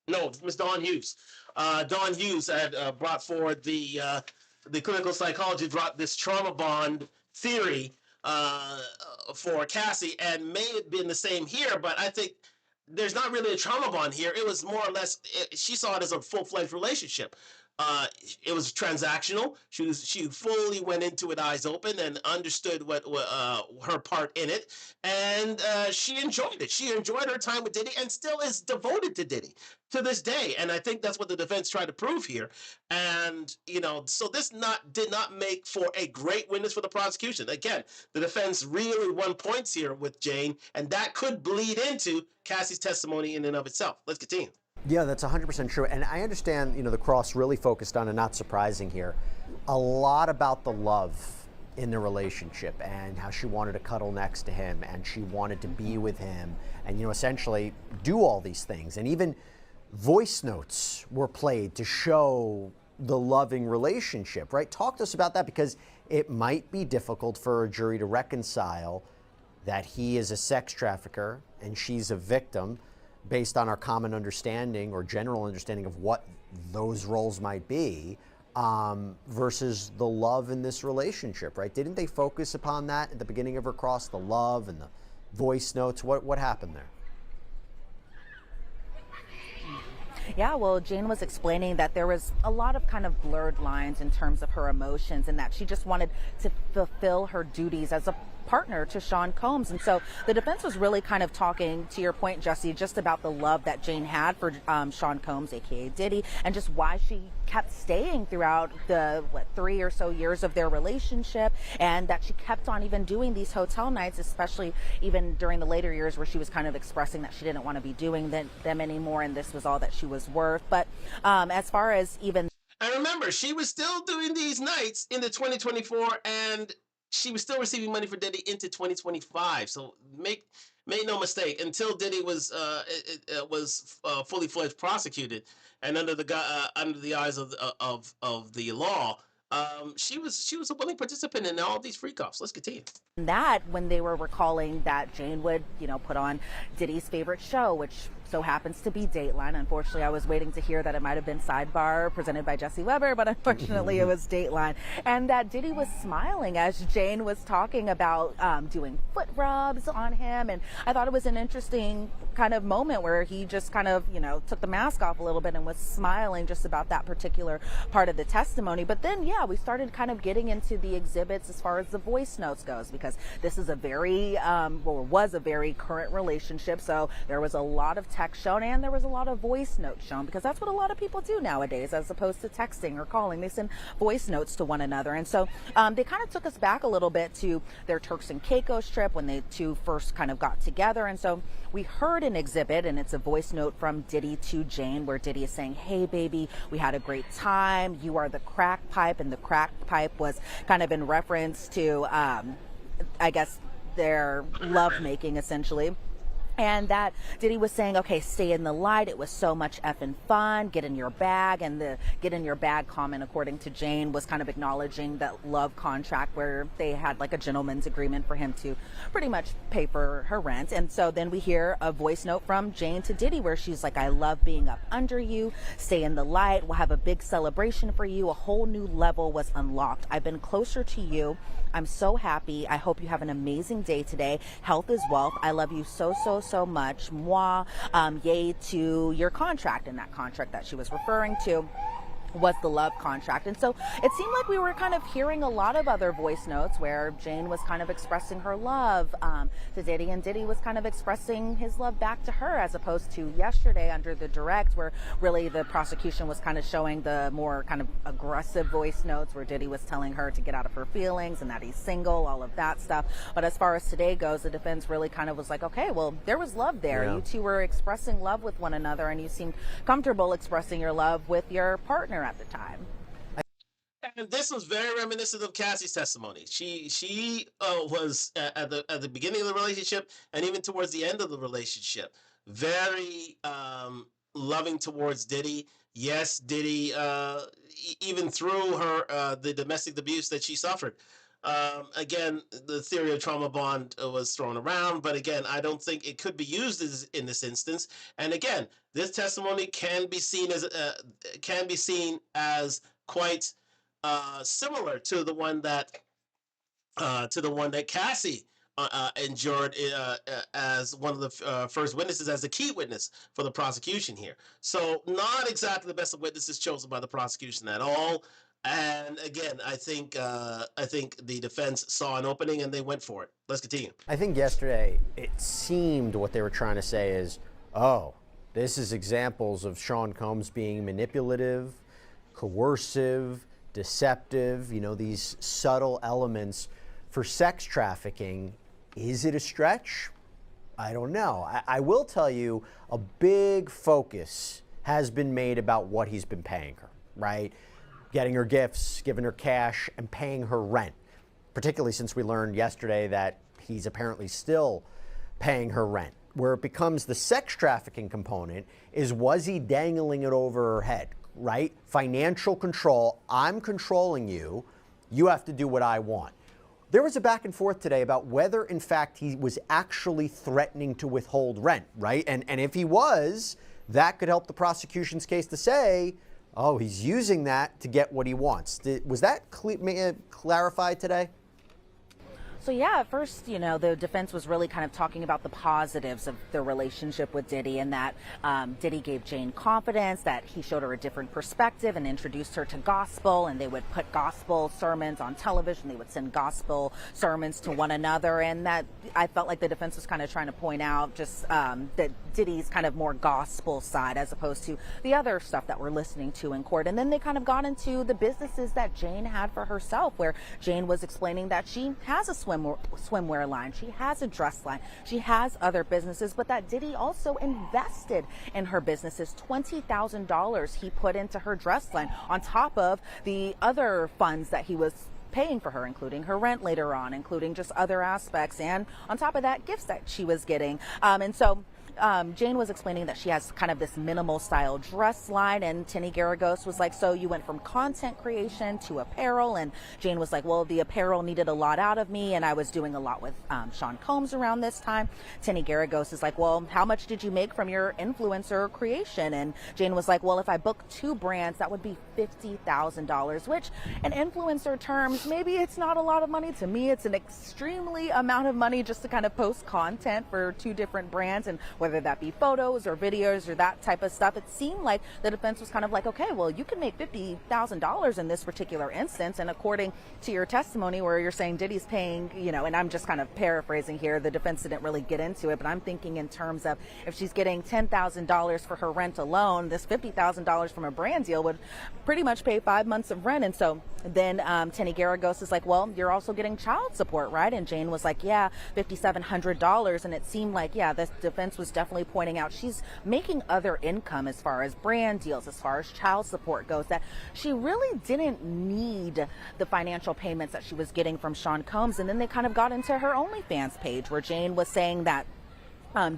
No, Ms. Dawn Hughes. Dawn Hughes had brought forward the clinical psychology, brought this trauma bond theory for Cassie, and may have been the same here, but I think there's not really a trauma bond here. It was more or less, she saw it as a full-fledged relationship. It was transactional. She fully went into it eyes open and understood what her part in it, and she enjoyed it. She enjoyed her time with Diddy, and still is devoted to Diddy to this day. And I think that's what the defense tried to prove here. And so this did not make for a great witness for the prosecution. Again, the defense really won points here with Jane, and that could bleed into Cassie's testimony in and of itself. Let's continue. Yeah, that's 100% true. And I understand, the cross really focused on, and not surprising here, a lot about the love in the relationship and how she wanted to cuddle next to him and she wanted to be with him and, essentially do all these things. And even voice notes were played to show the loving relationship, right? Talk to us about that, because it might be difficult for a jury to reconcile that he is a sex trafficker and she's a victim, based on our common understanding or general understanding of what those roles might be, versus the love in this relationship, right? Didn't they focus upon that at the beginning of her cross, the love and the voice notes? What happened there? Yeah, well, Jane was explaining that there was a lot of kind of blurred lines in terms of her emotions, and that she just wanted to fulfill her duties as a partner to Sean Combs. And so the defense was really kind of talking, to your point, Jesse, just about the love that Jane had for Sean Combs, aka Diddy, and just why she kept staying throughout the 3 or so years of their relationship, and that she kept on even doing these hotel nights, especially even during the later years where she was kind of expressing that she didn't want to be doing them anymore, and this was all that she was worth. But as far as even, and remember, she was still doing these nights into 2024, and she was still receiving money for Diddy into 2025. So make no mistake, until Diddy was fully fledged prosecuted and under the eyes of the law, she was a willing participant in all these free offs. Let's continue. that when they were recalling that Jane would, put on Diddy's favorite show, which so happens to be Dateline. Unfortunately, I was waiting to hear that it might have been Sidebar presented by Jesse Weber, but unfortunately it was Dateline. And that Diddy was smiling as Jane was talking about doing foot rubs on him. And I thought it was an interesting kind of moment where he just kind of, took the mask off a little bit and was smiling just about that particular part of the testimony. But then, yeah, we started kind of getting into the exhibits as far as the voice notes goes, because this is a very, was a very current relationship. So there was a lot of text shown and there was a lot of voice notes shown, because that's what a lot of people do nowadays, as opposed to texting or calling. They send voice notes to one another. And so they kind of took us back a little bit to their Turks and Caicos trip when they two first kind of got together. And so we heard an exhibit, and it's a voice note from Diddy to Jane, where Diddy is saying, "Hey baby, we had a great time. You are the crack pipe." And the crack pipe was kind of in reference to, I guess, their lovemaking, essentially. And that Diddy was saying, okay, stay in the light. It was so much effing fun. Get in your bag. And the get in your bag comment, according to Jane, was kind of acknowledging that love contract where they had like a gentleman's agreement for him to pretty much pay for her rent. And so then we hear a voice note from Jane to Diddy where she's like, "I love being up under you. Stay in the light. We'll have a big celebration for you. A whole new level was unlocked. I've been closer to you. I'm so happy. I hope you have an amazing day today. Health is wealth. I love you so, so, so much. Moi. Yay to your contract." And that contract that she was referring to was the love contract. And so it seemed like we were kind of hearing a lot of other voice notes where Jane was kind of expressing her love to Diddy, and Diddy was kind of expressing his love back to her, as opposed to yesterday under the direct, where really the prosecution was kind of showing the more kind of aggressive voice notes where Diddy was telling her to get out of her feelings and that he's single, all of that stuff. But as far as today goes, the defense really kind of was like, okay, well, there was love there. Yeah. You two were expressing love with one another, and you seemed comfortable expressing your love with your partner at the time. And this was very reminiscent of Cassie's testimony. She was at the beginning of the relationship and even towards the end of the relationship very loving towards Diddy. Yes, Diddy, even through her the domestic abuse that she suffered. Again, the theory of trauma bond was thrown around, but again, I don't think it could be used in this instance. And again, this testimony can be seen as quite similar to the one that Cassie endured as one of the first witnesses, as the key witness for the prosecution here. So not exactly the best of witnesses chosen by the prosecution at all. And again, I think the defense saw an opening and they went for it. Let's continue. I think yesterday it seemed what they were trying to say is, oh, this is examples of Sean Combs being manipulative, coercive, deceptive, these subtle elements for sex trafficking. Is it a stretch? I don't know. I will tell you, a big focus has been made about what he's been paying her, right? Getting her gifts, giving her cash, and paying her rent, particularly since we learned yesterday that he's apparently still paying her rent. Where it becomes the sex trafficking component is, was he dangling it over her head, right? Financial control. I'm controlling you. You have to do what I want. There was a back and forth today about whether, in fact, he was actually threatening to withhold rent, right? And if he was, that could help the prosecution's case to say, oh, he's using that to get what he wants. Was that clarified today? So yeah, at first, the defense was really kind of talking about the positives of their relationship with Diddy, and that Diddy gave Jane confidence, that he showed her a different perspective and introduced her to gospel, and they would put gospel sermons on television. They would send gospel sermons to one another, and that I felt like the defense was kind of trying to point out just that Diddy's kind of more gospel side as opposed to the other stuff that we're listening to in court. And then they kind of got into the businesses that Jane had for herself, where Jane was explaining that she has a swimwear line, she has a dress line, she has other businesses, but that Diddy also invested in her businesses. $20,000 he put into her dress line on top of the other funds that he was paying for her, including her rent later on, including just other aspects, and on top of that, gifts that she was getting. And so Jane was explaining that she has kind of this minimal style dress line, and Tinny Garagos was like, so you went from content creation to apparel, and Jane was like, well, the apparel needed a lot out of me, and I was doing a lot with Sean Combs around this time. Tinny Garagos is like, well, how much did you make from your influencer creation? And Jane was like, well, if I book 2 brands, that would be $50,000, which in influencer terms, maybe it's not a lot of money. To me, it's an extremely amount of money just to kind of post content for 2 different brands, and whether that be photos or videos or that type of stuff. It seemed like the defense was kind of like, okay, well, you can make $50,000 in this particular instance. And according to your testimony where you're saying Diddy's paying, and I'm just kind of paraphrasing here, the defense didn't really get into it, but I'm thinking in terms of if she's getting $10,000 for her rent alone, this $50,000 from a brand deal would pretty much pay 5 months of rent. And so then Tinny Garagos is like, well, you're also getting child support, right? And Jane was like, yeah, $5,700. And it seemed like, yeah, the defense was definitely pointing out she's making other income as far as brand deals, as far as child support goes, that she really didn't need the financial payments that she was getting from Sean Combs. And then they kind of got into her OnlyFans page where Jane was saying that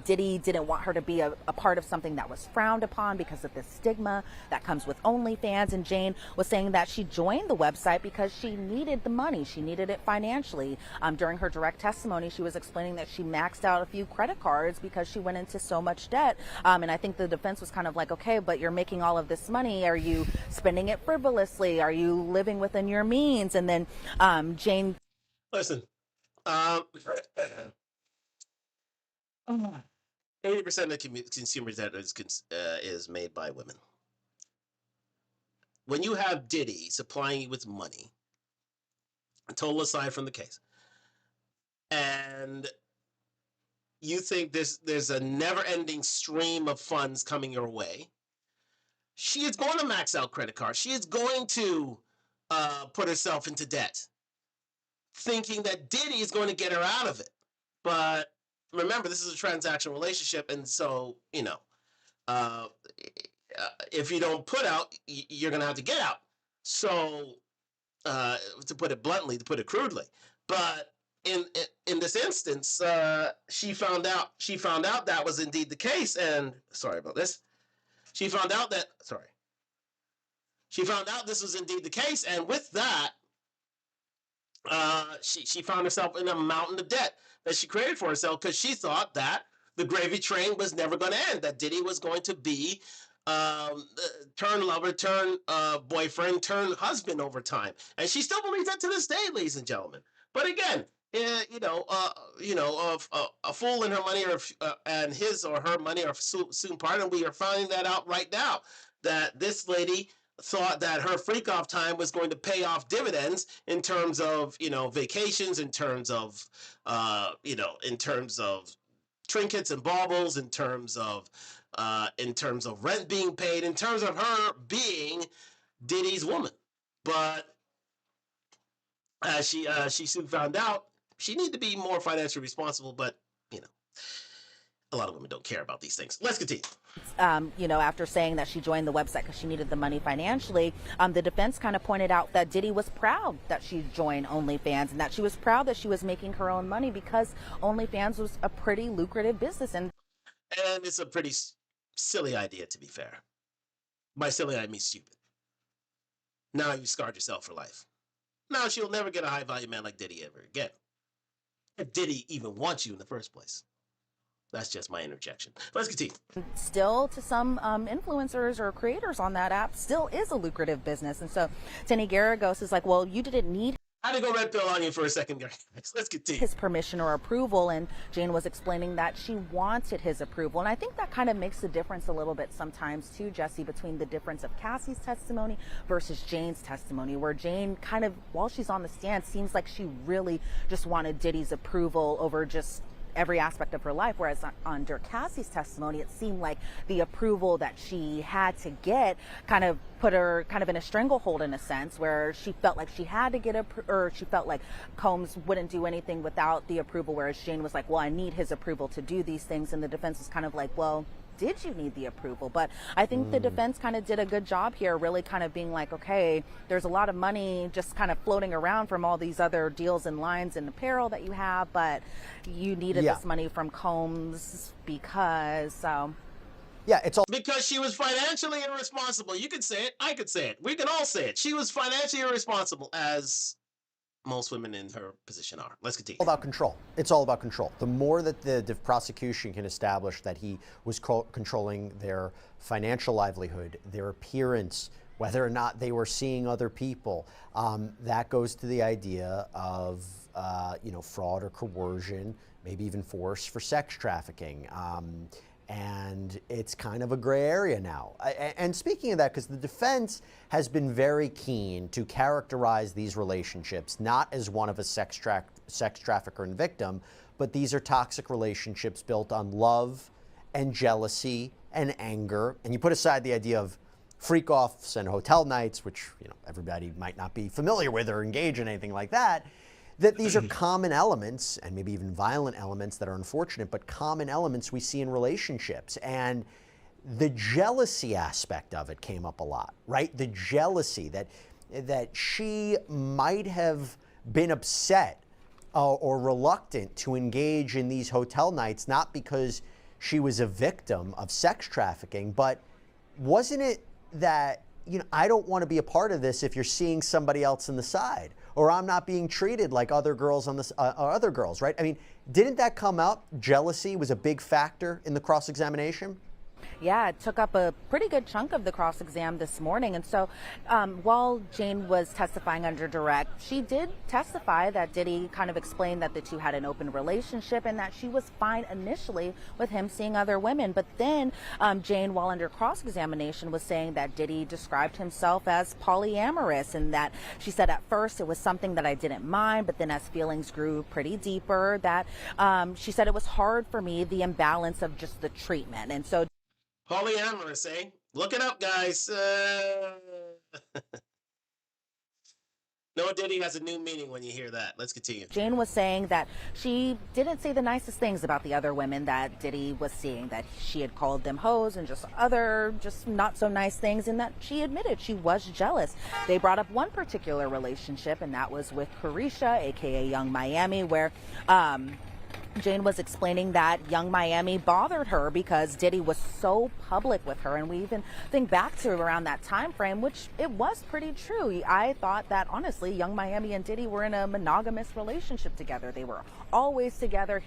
Diddy didn't want her to be a part of something that was frowned upon because of the stigma that comes with OnlyFans. And Jane was saying that she joined the website because she needed the money. She needed it financially. During her direct testimony, she was explaining that she maxed out a few credit cards because she went into so much debt. And I think the defense was kind of like, okay, but you're making all of this money. Are you spending it frivolously? Are you living within your means? And then Jane. Listen, 80% of consumer debt is made by women. When you have Diddy supplying you with money, total aside from the case, and you think there's a never-ending stream of funds coming your way, she is going to max out credit cards. She is going to put herself into debt, thinking that Diddy is going to get her out of it. But remember, this is a transactional relationship, and so, if you don't put out, you're going to have to get out. So, to put it bluntly, to put it crudely. But in this instance, she found out that was indeed the case, and sorry about this. She found out this was indeed the case, and with that, she found herself in a mountain of debt that she created for herself because she thought that the gravy train was never going to end, that Diddy was going to be turn lover, turn boyfriend, turn husband over time. And she still believes that to this day, ladies and gentlemen. But again, a fool and her money and his or her money are soon part, and we are finding that out right now, that this lady thought that her freak off time was going to pay off dividends in terms of, vacations, in terms of, trinkets and baubles, in terms of rent being paid, in terms of her being Diddy's woman. But as she soon found out, she needed to be more financially responsible, but, a lot of women don't care about these things. Let's continue. After saying that she joined the website because she needed the money financially, the defense kind of pointed out that Diddy was proud that she joined OnlyFans, and that she was proud that she was making her own money because OnlyFans was a pretty lucrative business. And it's a pretty silly idea, to be fair. By silly, I mean stupid. Now you scarred yourself for life. Now she'll never get a high-value man like Diddy ever again. If Diddy even wants you in the first place. That's just my interjection. Let's continue. Still, to some influencers or creators on that app, still is a lucrative business. And so Tinny Garagos is like, well, you didn't need I had to go red pill on you for a second, guys. Let's continue. His permission or approval, and Jane was explaining that she wanted his approval. And I think that kind of makes the difference a little bit sometimes too, Jesse, between the difference of Cassie's testimony versus Jane's testimony, where Jane kind of, while she's on the stand, seems like she really just wanted Diddy's approval over just every aspect of her life, whereas under Cassie's testimony, it seemed like the approval that she had to get kind of put her kind of in a stranglehold in a sense, where she felt like she had to get or she felt like Combs wouldn't do anything without the approval, whereas Jane was like, well, I need his approval to do these things, and the defense is kind of like, well, did you need the approval? But I think the defense kind of did a good job here, really kind of being like, okay, there's a lot of money just kind of floating around from all these other deals and lines and apparel that you have, but you needed this money from Combs because yeah, it's all because she was financially irresponsible. You could say it. I could say it. We can all say it. She was financially irresponsible, as most women in her position are. Let's continue. about control. It's all about control. The more that the prosecution can establish that he was controlling their financial livelihood, their appearance, whether or not they were seeing other people, that goes to the idea of fraud or coercion, maybe even force for sex trafficking. And it's kind of a gray area now. And speaking of that, because the defense has been very keen to characterize these relationships not as one of a sex trafficker and victim, but these are toxic relationships built on love and jealousy and anger. And you put aside the idea of freak-offs and hotel nights, which everybody might not be familiar with or engage in anything like that, that these are common elements, and maybe even violent elements that are unfortunate, but common elements we see in relationships. And the jealousy aspect of it came up a lot, right? The jealousy that she might have been upset or reluctant to engage in these hotel nights, not because she was a victim of sex trafficking, but wasn't it that, I don't want to be a part of this if you're seeing somebody else on the side, or I'm not being treated like other girls on this, other girls, right? I mean, didn't that come up? Jealousy was a big factor in the cross-examination? Yeah, it took up a pretty good chunk of the cross-exam this morning. And so while Jane was testifying under direct, she did testify that Diddy kind of explained that the two had an open relationship and that she was fine initially with him seeing other women. But then Jane, while under cross-examination, was saying that Diddy described himself as polyamorous, and that she said at first it was something that I didn't mind, but then as feelings grew pretty deeper, that she said it was hard for me, the imbalance of just the treatment. And so Polyamorous, eh? Look it up, guys. No, Diddy has a new meaning when you hear that. Let's continue. Jane was saying that she didn't say the nicest things about the other women that Diddy was seeing, that she had called them hoes and just not so nice things, and that she admitted she was jealous. They brought up one particular relationship, and that was with Carisha, aka Young Miami, where Jane was explaining that Young Miami bothered her because Diddy was so public with her. And we even think back to around that time frame, which it was pretty true. I thought that, honestly, Young Miami and Diddy were in a monogamous relationship together. They were always together.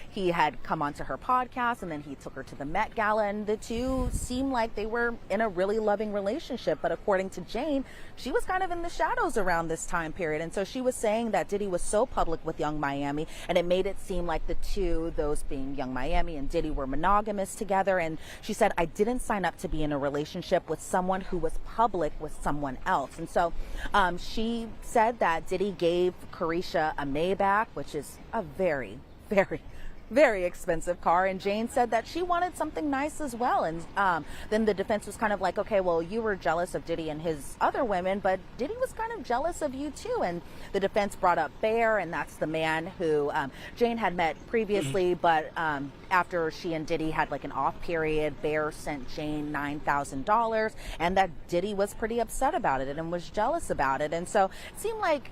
He had come onto her podcast, and then he took her to the Met Gala, and the two seemed like they were in a really loving relationship. But according to Jane, she was kind of in the shadows around this time period. And so she was saying that Diddy was so public with Young Miami, and it made it seem like the two, those being Young Miami and Diddy, were monogamous together. And she said, I didn't sign up to be in a relationship with someone who was public with someone else. And so she said that Diddy gave Carisha a Maybach, which is a very, very, very expensive car, and Jane said that she wanted something nice as well. And then the defense was kind of like, okay, well, you were jealous of Diddy and his other women, but Diddy was kind of jealous of you too. And the defense brought up Bear, and that's the man who Jane had met previously, but after she and Diddy had like an off period, Bear sent Jane $9,000, and that Diddy was pretty upset about it and was jealous about it. And so it seemed like,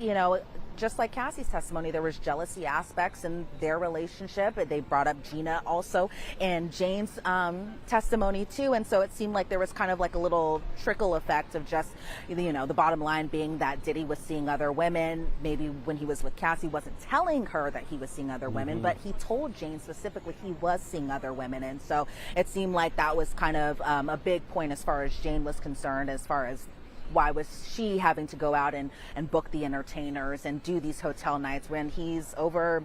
just like Cassie's testimony, there was jealousy aspects in their relationship. They brought up Gina also in Jane's testimony too. And so it seemed like there was kind of like a little trickle effect of just, the bottom line being that Diddy was seeing other women. Maybe when he was with Cassie, wasn't telling her that he was seeing other women, but he told Jane specifically he was seeing other women. And so it seemed like that was kind of a big point as far as Jane was concerned, as far as why was she having to go out and book the entertainers and do these hotel nights when he's over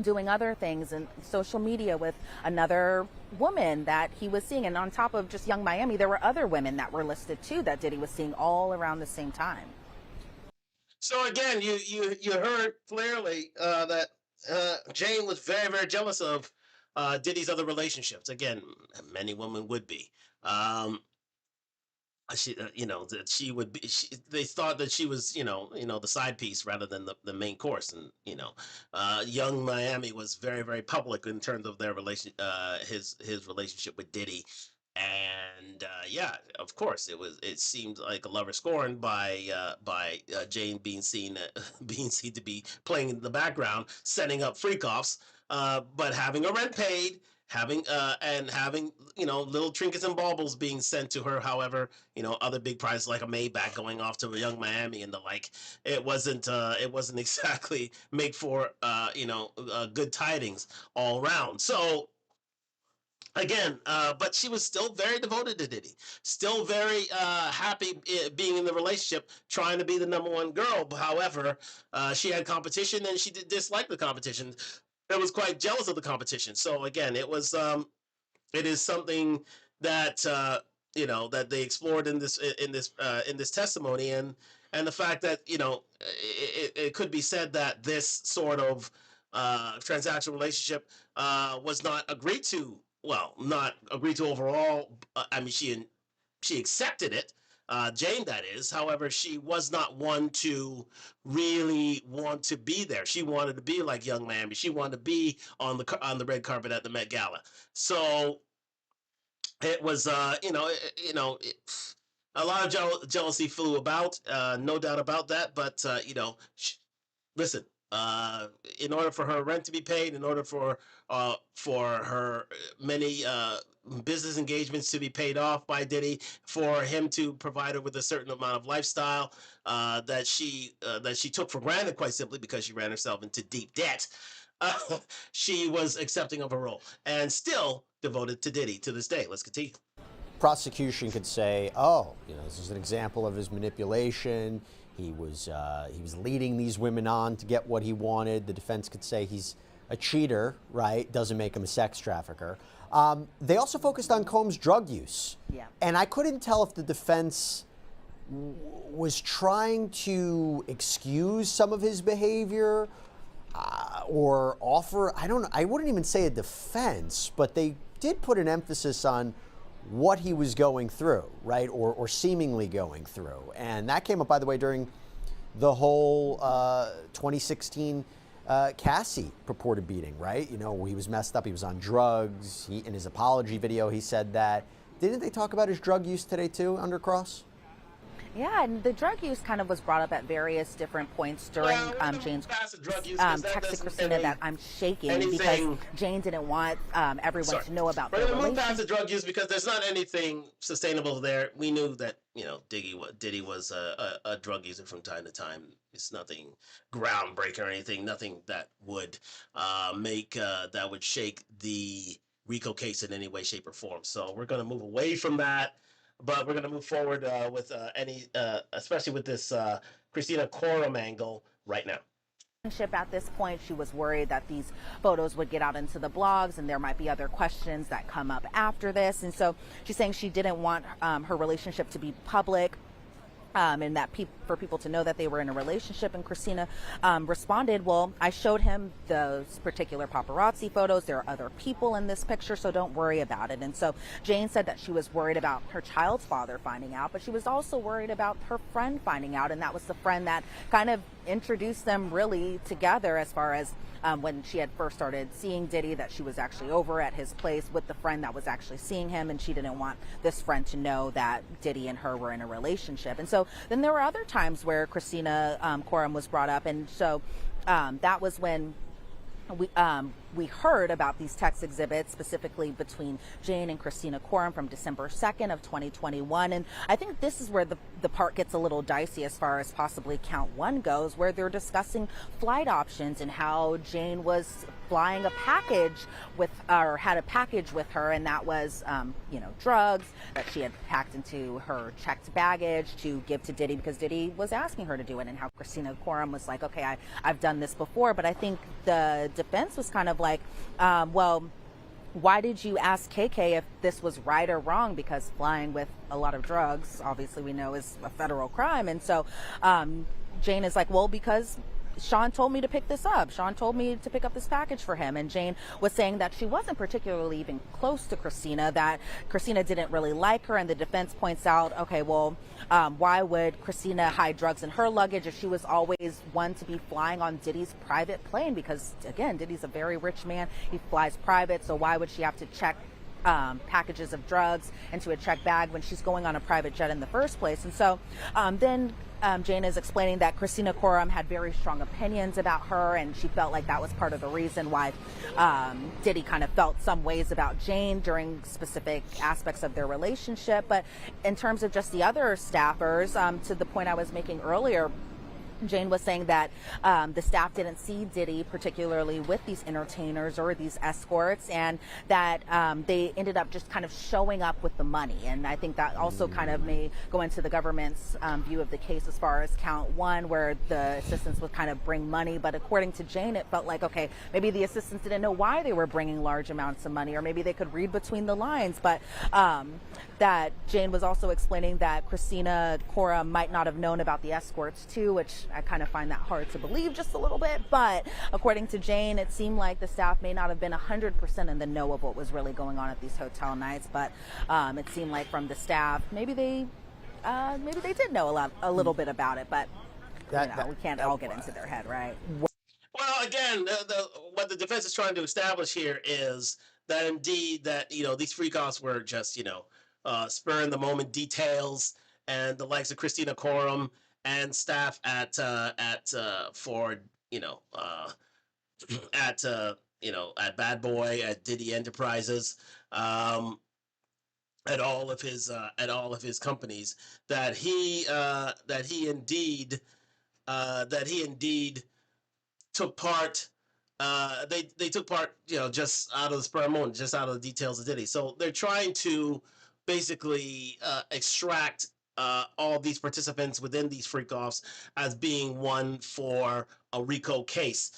doing other things and social media with another woman that he was seeing. And on top of just Young Miami, there were other women that were listed too that Diddy was seeing all around the same time. So again, you heard clearly that Jane was very, very jealous of Diddy's other relationships. Again, many women would be. She, that she would be. They thought that she was, the side piece rather than the main course. And Young Miami was very, very public in terms of their his relationship with Diddy. And yeah, of course, it seemed like a lover scorned by Jane being seen being seen to be playing in the background, setting up freak offs, but having her rent paid, having little trinkets and baubles being sent to her. However, other big prizes like a Maybach going off to a Young Miami and the like. It wasn't exactly make for good tidings all around. So again, but she was still very devoted to Diddy, still very happy being in the relationship, trying to be the number one girl. However, she had competition and she disliked the competition. It was quite jealous of the competition. So again, it is something that that they explored in this testimony, and the fact that it could be said that this sort of transactional relationship was not agreed to. Well, not agreed to overall. I mean, she accepted it. Jane, that is. However, she was not one to really want to be there. She wanted to be like Young Miami. She wanted to be on the red carpet at the Met Gala. So it was, a lot of jealousy flew about. No doubt about that. But listen, in order for her rent to be paid, in order for her many business engagements to be paid off by Diddy, for him to provide her with a certain amount of lifestyle that she took for granted, quite simply because she ran herself into deep debt. She was accepting of her role and still devoted to Diddy to this day. Let's continue. Prosecution could say, oh, this is an example of his manipulation. He was leading these women on to get what he wanted. The defense could say he's a cheater, right? Doesn't make him a sex trafficker. They also focused on Combs' drug use. Yeah. And I couldn't tell if the defense was trying to excuse some of his behavior or offer, I don't know, I wouldn't even say a defense, but they did put an emphasis on what he was going through, right, or seemingly going through. And that came up, by the way, during the whole 2016 Cassie purported beating, right? He was messed up, he was on drugs. In his apology video, he said that. Didn't they talk about his drug use today, too, under cross? Yeah, and the drug use kind of was brought up at various different points during Jane's text to Christina that I'm shaking because Jane didn't want everyone to know about their relationship. We're going to move past the drug use because there's not anything sustainable there. We knew that, Diddy was a drug user from time to time. It's nothing groundbreaking or anything, nothing that would that would shake the RICO case in any way, shape, or form. So we're going to move away from that. But we're going to move forward with especially with this Christina Coram angle right now. At this point, she was worried that these photos would get out into the blogs and there might be other questions that come up after this. And so she's saying she didn't want her relationship to be public. And that for people to know that they were in a relationship. And Christina responded, well, I showed him those particular paparazzi photos. There are other people in this picture, so don't worry about it. And so Jane said that she was worried about her child's father finding out, but she was also worried about her friend finding out. And that was the friend that kind of introduced them really together as far as when she had first started seeing Diddy, that she was actually over at his place with the friend that was actually seeing him, and she didn't want this friend to know that Diddy and her were in a relationship. And so then there were other times where Christina Coram was brought up, and so that was when we heard about these text exhibits, specifically between Jane and Christina Coram from December 2nd of 2021. And I think this is where the part gets a little dicey as far as possibly count one goes, where they're discussing flight options and how Jane was flying a package with, or had a package with her, and that was, drugs that she had packed into her checked baggage to give to Diddy because Diddy was asking her to do it, and how Christina Coram was like, okay, I've done this before. But I think the defense was kind of like, well, why did you ask KK if this was right or wrong? Because flying with a lot of drugs, obviously we know, is a federal crime. And so Jane is like, well, because Sean told me to pick this up. Sean told me to pick up this package for him. And Jane was saying that she wasn't particularly even close to Christina, that Christina didn't really like her. And the defense points out, okay, well, why would Christina hide drugs in her luggage if she was always one to be flying on Diddy's private plane? Because, again, Diddy's a very rich man. He flies private. So why would she have to check packages of drugs into a checked bag when she's going on a private jet in the first place? And so then Jane is explaining that Christina Coram had very strong opinions about her, and she felt like that was part of the reason why Diddy kind of felt some ways about Jane during specific aspects of their relationship. But in terms of just the other staffers, to the point I was making earlier, Jane was saying that the staff didn't see Diddy particularly with these entertainers or these escorts, and that they ended up just kind of showing up with the money. And I think that also kind of may go into the government's view of the case as far as count one, where the assistants would kind of bring money. But according to Jane, it felt like, okay, maybe the assistants didn't know why they were bringing large amounts of money, or maybe they could read between the lines. But that Jane was also explaining that Christina Coram might not have known about the escorts too, which I kind of find that hard to believe just a little bit. But according to Jane, it seemed like the staff may not have been 100% in the know of what was really going on at these hotel nights. But it seemed like from the staff, maybe they did know a little bit about it. But we can't all get into their head, right? Well, again, what the defense is trying to establish here is that indeed that these freak offs were just spur in the moment details, and the likes of Christina Coram and staff at Ford, at Bad Boy, at Diddy Enterprises, at all of his companies, that he indeed took part. They took part, just out of the spur of the moment, just out of the details of Diddy. So they're trying to basically extract all these participants within these freak-offs as being one for a RICO case.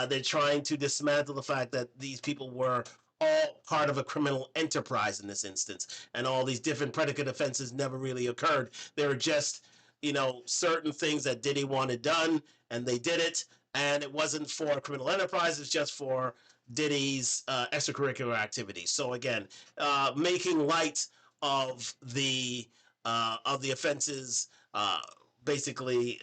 They're trying to dismantle the fact that these people were all part of a criminal enterprise in this instance, and all these different predicate offenses never really occurred. They were just, certain things that Diddy wanted done, and they did it. And it wasn't for a criminal enterprise, it's just for Diddy's extracurricular activities. So again, making light of the offenses, basically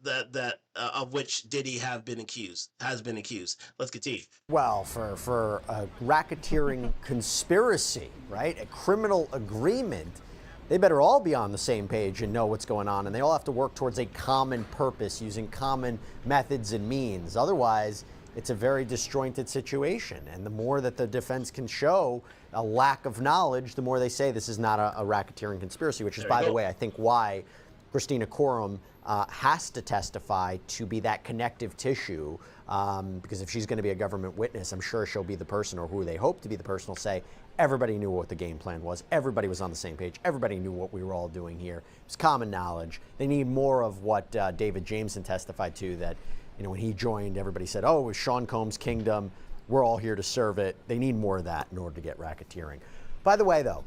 that of which Diddy has been accused. Let's continue. Well, for a racketeering conspiracy, right? A criminal agreement, they better all be on the same page and know what's going on, and they all have to work towards a common purpose using common methods and means. Otherwise, it's a very disjointed situation. And the more that the defense can show a lack of knowledge, the more they say this is not a racketeering conspiracy, which is, by the way, I think why Christina Coram has to testify to be that connective tissue, because if she's going to be a government witness, I'm sure she'll be the person, or who they hope to be the person, will say, everybody knew what the game plan was. Everybody was on the same page. Everybody knew what we were all doing here. It's common knowledge. They need more of what David Jameson testified to, that when he joined, everybody said, oh, it was Sean Combs' kingdom. We're all here to serve it. They need more of that in order to get racketeering. By the way, though,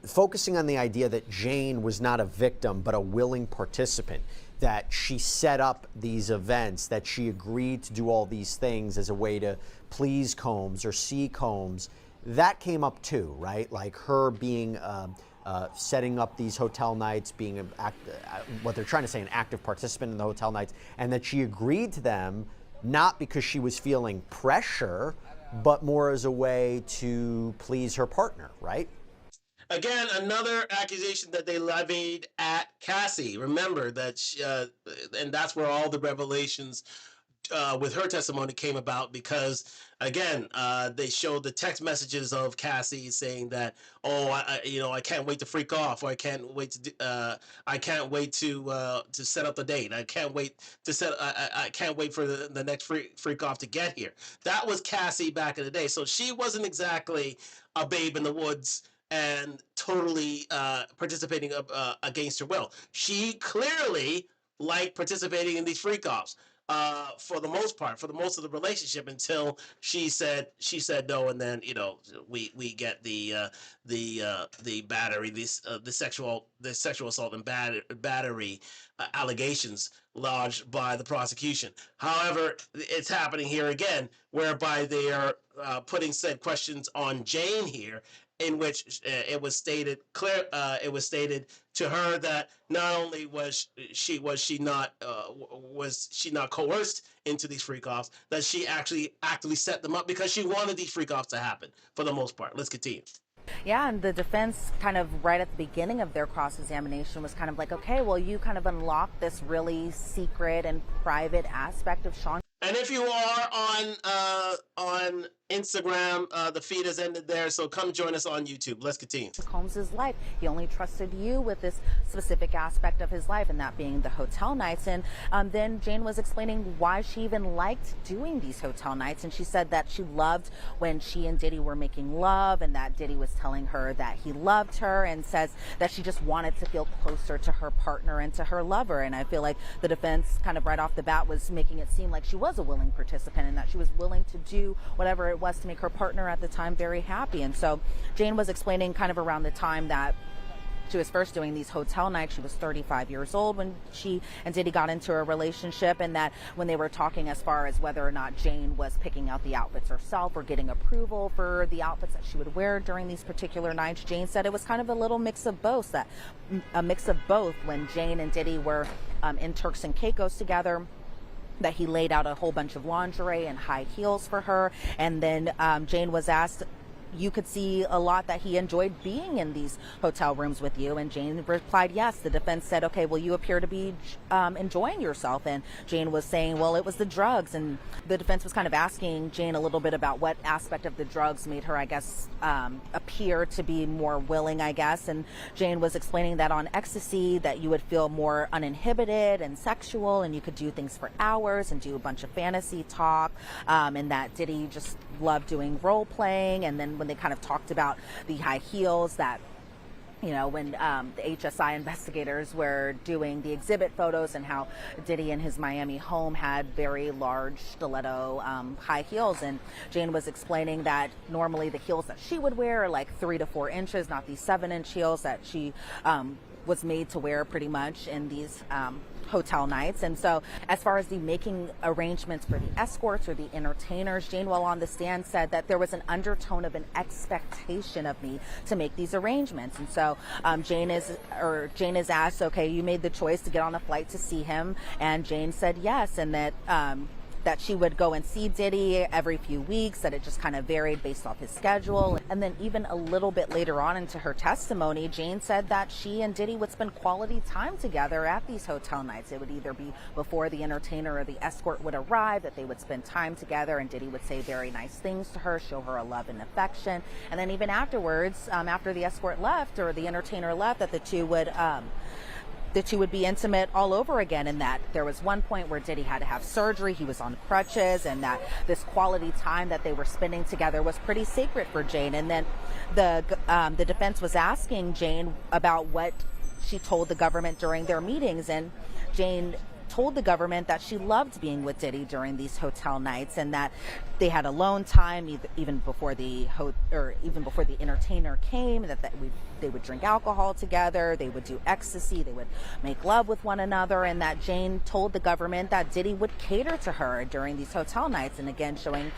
focusing on the idea that Jane was not a victim but a willing participant, that she set up these events, that she agreed to do all these things as a way to please Combs or see Combs, that came up too, right? Like her being setting up these hotel nights, being what they're trying to say, an active participant in the hotel nights, and that she agreed to them not because she was feeling pressure, but more as a way to please her partner, right? Again, another accusation that they levied at Cassie. Remember that, and that's where all the revelations with her testimony came about because, again, they showed the text messages of Cassie saying that, oh, I can't wait to freak off, or I can't wait to set up the date. I can't wait to I can't wait for the next freak off to get here. That was Cassie back in the day. So she wasn't exactly a babe in the woods and totally participating against her will. She clearly liked participating in these freak offs for the most part, for the most of the relationship, until she said no, and then we get the battery, the sexual assault and battery allegations lodged by the prosecution. However, it's happening here again, whereby they are putting said questions on Jane here, in which it was stated to her that not only was she not coerced into these freak offs, that she actually actively set them up because she wanted these freak offs to happen for the most part. Let's continue. Yeah, and the defense kind of right at the beginning of their cross-examination was kind of like, okay, well, you kind of unlocked this really secret and private aspect of Sean. And if you are on Instagram, the feed has ended there, so come join us on YouTube. Let's continue. Combs's life. He only trusted you with this specific aspect of his life, and that being the hotel nights. And then Jane was explaining why she even liked doing these hotel nights, and she said that she loved when she and Diddy were making love, and that Diddy was telling her that he loved her, and says that she just wanted to feel closer to her partner and to her lover. And I feel like the defense kind of right off the bat was making it seem like she was a willing participant and that she was willing to do whatever it was to make her partner at the time very happy. And so Jane was explaining kind of around the time that she was first doing these hotel nights. She was 35 years old when she and Diddy got into a relationship, and that when they were talking as far as whether or not Jane was picking out the outfits herself or getting approval for the outfits that she would wear during these particular nights, Jane said it was kind of a little mix of both. When Jane and Diddy were in Turks and Caicos together, that he laid out a whole bunch of lingerie and high heels for her. And then Jane was asked, you could see a lot that he enjoyed being in these hotel rooms with you. And Jane replied, yes. The defense said, okay, well, you appear to be enjoying yourself. And Jane was saying, well, it was the drugs. And the defense was kind of asking Jane a little bit about what aspect of the drugs made her, I guess, appear to be more willing, I guess. And Jane was explaining that on ecstasy, that you would feel more uninhibited and sexual, and you could do things for hours and do a bunch of fantasy talk, and that Diddy just loved doing role playing. And then when they kind of talked about the high heels, that when the HSI investigators were doing the exhibit photos, and how Diddy in his Miami home had very large stiletto high heels. And Jane was explaining that normally the heels that she would wear are like 3 to 4 inches, not these 7-inch heels that she was made to wear pretty much in these hotel nights. And so as far as the making arrangements for the escorts or the entertainers, Jane, while on the stand, said that there was an undertone of an expectation of me to make these arrangements. And so Jane is asked, okay, you made the choice to get on a flight to see him, and Jane said yes, and that she would go and see Diddy every few weeks, that it just kind of varied based off his schedule. And then even a little bit later on into her testimony, Jane said that she and Diddy would spend quality time together at these hotel nights. It would either be before the entertainer or the escort would arrive, that they would spend time together, and Diddy would say very nice things to her, show her a love and affection. And then even afterwards, after the escort left or the entertainer left, that the two would be intimate all over again. And that there was one point where Diddy had to have surgery, he was on crutches, and that this quality time that they were spending together was pretty sacred for Jane. And then the defense was asking Jane about what she told the government during their meetings, and Jane told the government that she loved being with Diddy during these hotel nights, and that they had alone time even before the entertainer came, that they would drink alcohol together, they would do ecstasy, they would make love with one another, and that Jane told the government that Diddy would cater to her during these hotel nights, and again showing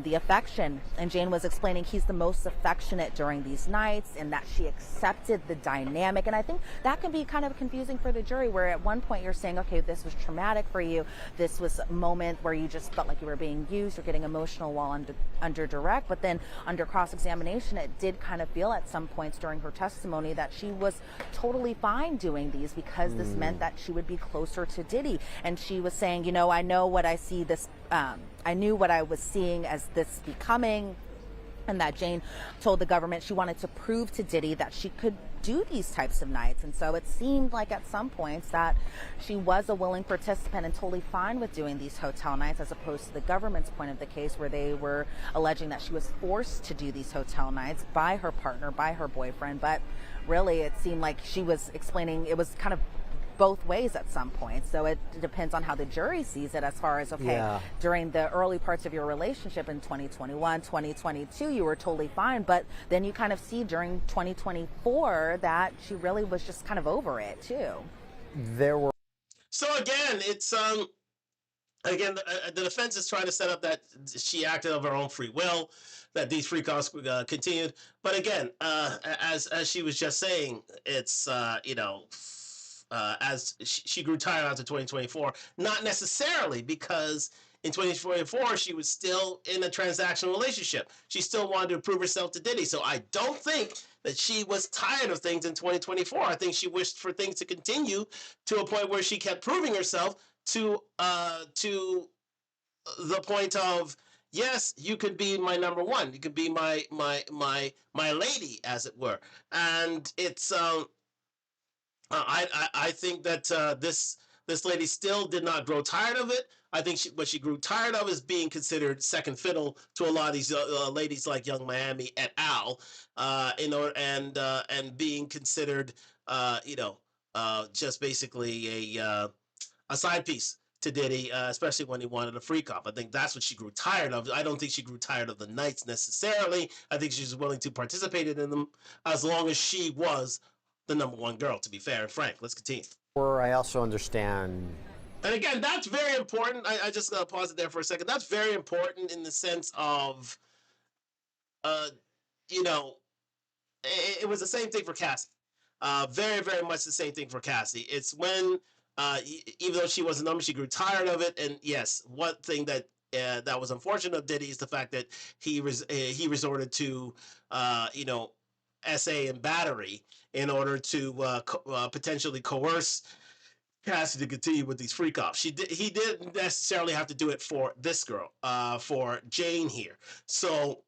the affection. And Jane was explaining he's the most affectionate during these nights, and that she accepted the dynamic. And I think that can be kind of confusing for the jury, where at one point you're saying, okay, this was traumatic for you, this was a moment where you just felt like you were being used, you're getting emotional while under direct, but then under cross-examination, it did kind of feel at some points during her testimony that she was totally fine doing these because this meant that she would be closer to Diddy. And she was saying, you know, I know what I see this, I knew what I was seeing as this becoming, and that Jane told the government she wanted to prove to Diddy that she could do these types of nights. And so it seemed like at some points that she was a willing participant and totally fine with doing these hotel nights, as opposed to the government's point of the case where they were alleging that she was forced to do these hotel nights by her partner, by her boyfriend. But really it seemed like she was explaining it was kind of both ways at some point. So it depends on how the jury sees it, as far as, okay, during the early parts of your relationship in 2021, 2022, you were totally fine. But then you kind of see during 2024 that she really was just kind of over it too. There were. So again, it's again the defense is trying to set up that she acted of her own free will, that these free calls continued. But again, as she was just saying, it's you know, as she grew tired after 2024, not necessarily because in 2024 she was still in a transactional relationship. She still wanted to prove herself to Diddy. So I don't think that she was tired of things in 2024. I think she wished for things to continue to a point where she kept proving herself to the point of, yes, you could be my number one. You could be my lady, as it were. And it's I think that this lady still did not grow tired of it. I think what she grew tired of is being considered second fiddle to a lot of these ladies like Young Miami et al. And being considered, just basically a side piece to Diddy, especially when he wanted a free cop. I think that's what she grew tired of. I don't think she grew tired of the nights necessarily. I think she's willing to participate in them as long as she was the number one girl, to be fair and frank. Let's continue. Or I also understand. And again, that's very important. I just pause it there for a second. That's very important in the sense of, it was the same thing for Cassie. Very, very much the same thing for Cassie. It's when, even though she was a number, she grew tired of it. And yes, one thing that was unfortunate of Diddy is the fact that he resorted to, SA and battery in order to potentially coerce Cassie to continue with these freak offs. He didn't necessarily have to do it for this girl, for Jane here. So,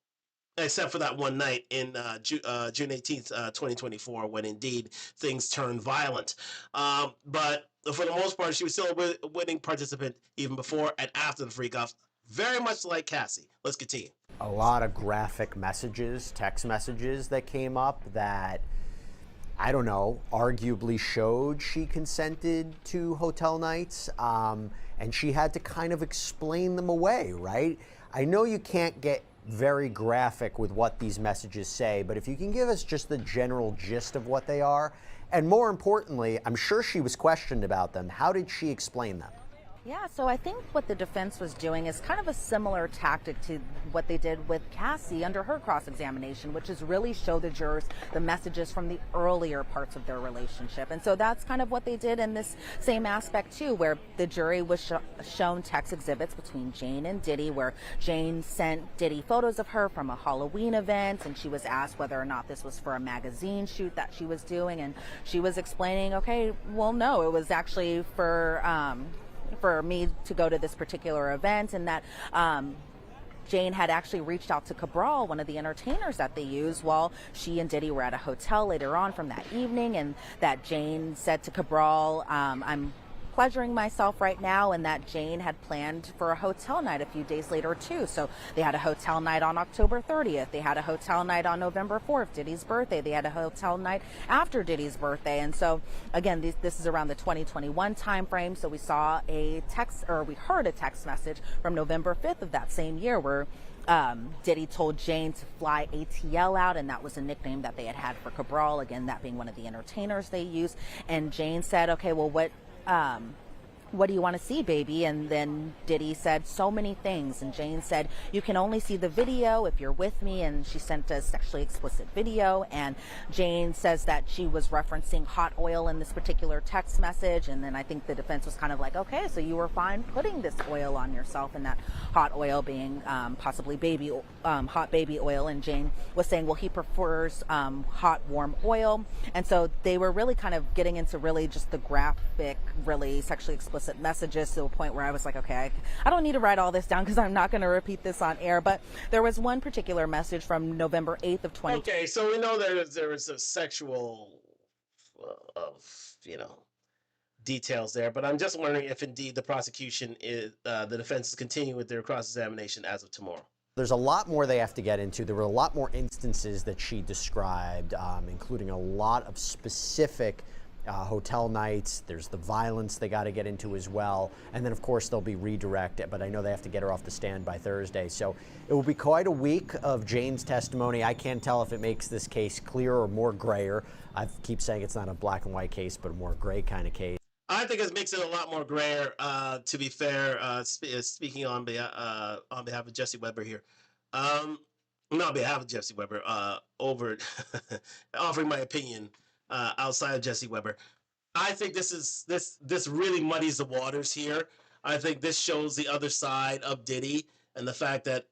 except for that one night in June 18th, 2024, when indeed things turned violent. But for the most part, she was still a winning participant even before and after the freak offs, very much like Cassie. Let's continue. A lot of graphic messages, text messages that came up that, I don't know, arguably showed she consented to hotel nights, and she had to kind of explain them away, right? I know you can't get very graphic with what these messages say, but if you can give us just the general gist of what they are, and more importantly, I'm sure she was questioned about them. How did she explain them? Yeah, so I think what the defense was doing is kind of a similar tactic to what they did with Cassie under her cross-examination, which is really show the jurors the messages from the earlier parts of their relationship. And so that's kind of what they did in this same aspect too, where the jury was shown text exhibits between Jane and Diddy, where Jane sent Diddy photos of her from a Halloween event, and she was asked whether or not this was for a magazine shoot that she was doing, and she was explaining, okay, well, no, it was actually for me to go to this particular event, and that Jane had actually reached out to Cabral, one of the entertainers that they used, while she and Diddy were at a hotel later on from that evening, and that Jane said to Cabral, I'm pleasuring myself right now, and that Jane had planned for a hotel night a few days later too. So they had a hotel night on October 30th. They had a hotel night on November 4th, Diddy's birthday. They had a hotel night after Diddy's birthday. And so again, this is around the 2021 time frame. So we saw we heard a text message from November 5th of that same year where Diddy told Jane to fly ATL out, and that was a nickname that they had for Cabral, again, that being one of the entertainers they used. And Jane said, okay, well, what do you want to see, baby? And then Diddy said so many things. And Jane said, you can only see the video if you're with me. And she sent a sexually explicit video. And Jane says that she was referencing hot oil in this particular text message. And then I think the defense was kind of like, okay, so you were fine putting this oil on yourself, and that hot oil being possibly hot baby oil. And Jane was saying, well, he prefers hot, warm oil. And so they were really kind of getting into really just the graphic, really sexually explicit messages, to a point where I was like, okay, I don't need to write all this down because I'm not going to repeat this on air. But there was one particular message from November 8th of 20. Okay, so we know there was a sexual, details there, but I'm just wondering if indeed the prosecution is, the defense is continuing with their cross-examination as of tomorrow. There's a lot more they have to get into. There were a lot more instances that she described, including a lot of specific hotel nights. There's the violence they got to get into as well. And then, of course, there'll be redirect, but I know they have to get her off the stand by Thursday. So it will be quite a week of Jane's testimony. I can't tell if it makes this case clearer or more grayer. I keep saying it's not a black and white case, but a more gray kind of case. I think it makes it a lot more grayer, to be fair, speaking on behalf of Jesse Weber here. Not on behalf of Jesse Weber, over offering my opinion outside of Jesse Weber. I think this really muddies the waters here. I think this shows the other side of Diddy, and the fact that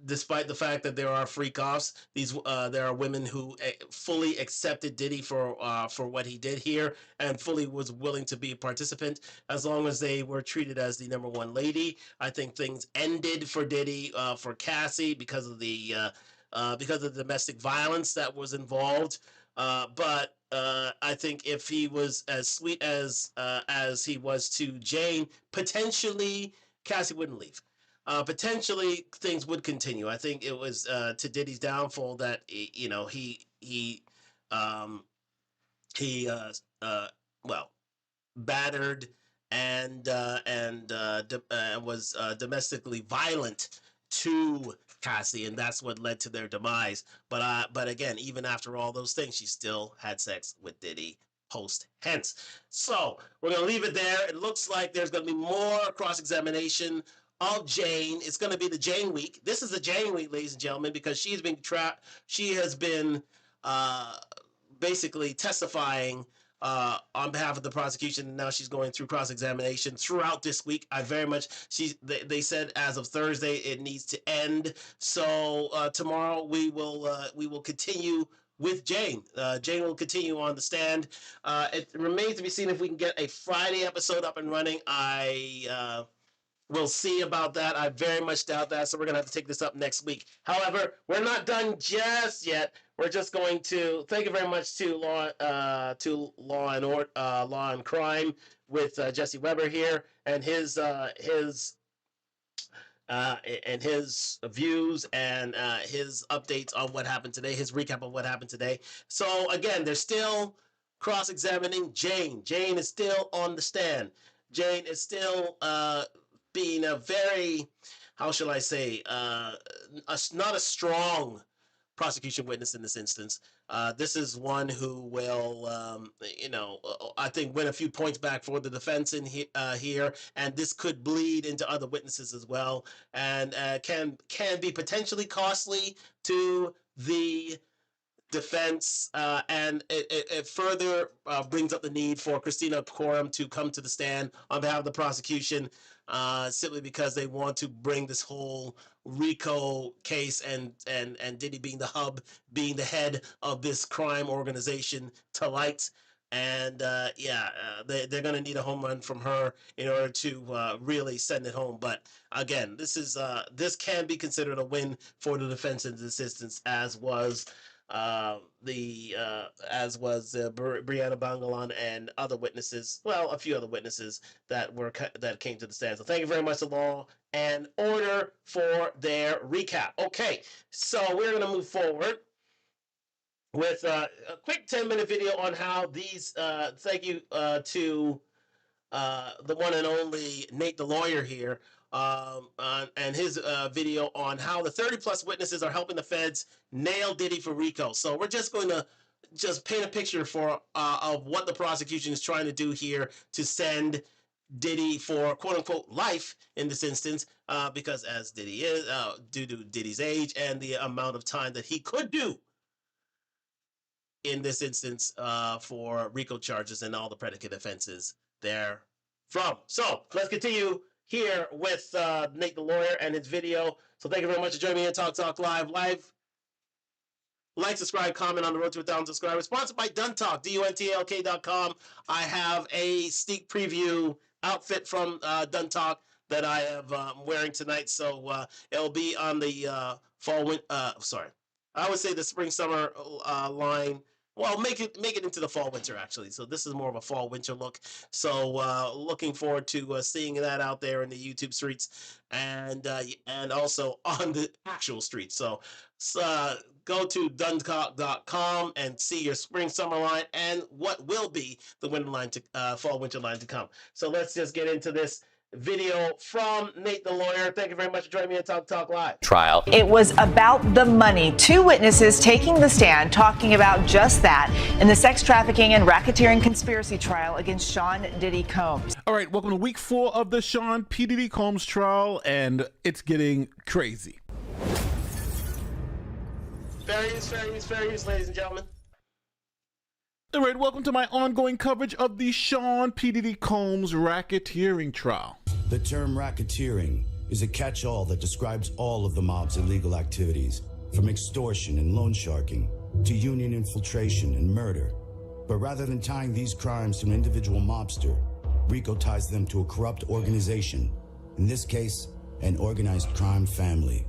despite the fact that there are freak-offs, there are women who fully accepted Diddy for what he did here, and fully was willing to be a participant as long as they were treated as the number one lady. I think things ended for Diddy, for Cassie, because of the domestic violence that was involved. But I think if he was as sweet as he was to Jane, potentially Cassie wouldn't leave. Potentially things would continue. I think it was to Diddy's downfall that battered and was domestically violent to Cassie, and that's what led to their demise. But again, even after all those things, she still had sex with Diddy post hence. So we're gonna leave it there. It looks like there's gonna be more cross-examination of Jane. It's gonna be the Jane week. This is the Jane week, ladies and gentlemen, because she's been trapped. She has been basically testifying on behalf of the prosecution, and now she's going through cross-examination throughout this week. They said as of Thursday it needs to end. So tomorrow we will continue with Jane. Jane will continue on the stand. It remains to be seen if we can get a Friday episode up and running. We'll see about that. I very much doubt that, so we're going to have to take this up next week. However, we're not done just yet. We're just going to thank you very much to Law and Crime with Jesse Weber here and his views and his updates on what happened today, his recap of what happened today. So again, they're still cross-examining Jane. Jane is still on the stand. Jane is still being a very, how shall I say, not a strong prosecution witness in this instance. This is one who will, I think win a few points back for the defense in here, and this could bleed into other witnesses as well, and can be potentially costly to the defense, and it further brings up the need for Christina Coram to come to the stand on behalf of the prosecution, simply because they want to bring this whole RICO case and Diddy being the hub, being the head of this crime organization to light. And they're going to need a home run from her in order to really send it home. But again, this can be considered a win for the defense in this instance, as was Brianna Bangalan and other witnesses, a few other witnesses that came to the stand. So thank you very much to Law and Order for their recap. Okay, so we're going to move forward with a quick 10-minute video on how these, thank you to the one and only Nate the lawyer here, and his video on how the 30-plus witnesses are helping the feds nail Diddy for RICO. So we're just going to paint a picture of what the prosecution is trying to do here to send Diddy for quote unquote life in this instance, because as Diddy is, due to Diddy's age and the amount of time that he could do in this instance, for RICO charges and all the predicate offenses therefrom. So let's continue here with Nate the lawyer and his video. So thank you very much for joining me on Talk Live. Like, subscribe, comment on the road to 1,000 subscribers. Sponsored by Duntalk, DUNTALK.com. I have a sneak preview outfit from Duntalk that I have wearing tonight. So it'll be on the I would say the spring summer line. Well, make it into the fall winter actually. So this is more of a fall winter look. So looking forward to seeing that out there in the YouTube streets and also on the actual streets. So go to Duntalk.com and see your spring summer line and what will be the fall winter line to come. So let's just get into this video from Nate the lawyer. Thank you very much for joining me on Talk Live. Trial. It was about the money. Two witnesses taking the stand talking about just that in the sex trafficking and racketeering conspiracy trial against Sean Diddy Combs. All right, welcome to week 4 of the Sean P. Diddy Combs trial, and it's getting crazy. Fair use, ladies and gentlemen. All right, welcome to my ongoing coverage of the Sean P. Diddy Combs racketeering trial. The term racketeering is a catch-all that describes all of the mob's illegal activities, from extortion and loan sharking to union infiltration and murder. But rather than tying these crimes to an individual mobster, RICO ties them to a corrupt organization, in this case, an organized crime family.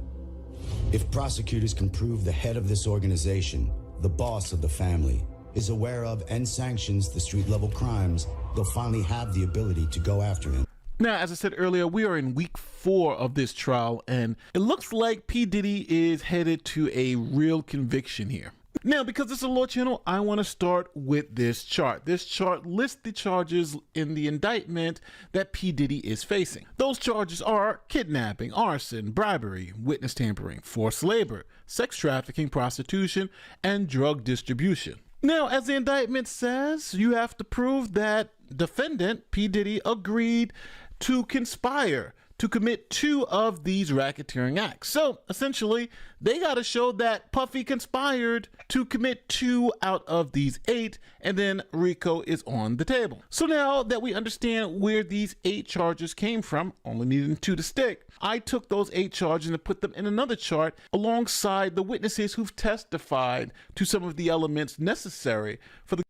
If prosecutors can prove the head of this organization, the boss of the family, is aware of and sanctions the street-level crimes, they'll finally have the ability to go after him. Now, as I said earlier, we are in week 4 of this trial, and it looks like P. Diddy is headed to a real conviction here. Now, because this is a law channel, I want to start with this chart. This chart lists the charges in the indictment that P. Diddy is facing. Those charges are kidnapping, arson, bribery, witness tampering, forced labor, sex trafficking, prostitution, and drug distribution. Now, as the indictment says, you have to prove that defendant P. Diddy agreed to conspire to commit 2 of these racketeering acts. So essentially, they got to show that Puffy conspired to commit 2 out of these 8, and then RICO is on the table. So now that we understand where these 8 charges came from, only needing 2 to stick, I took those 8 charges and put them in another chart alongside the witnesses who've testified to some of the elements necessary for the.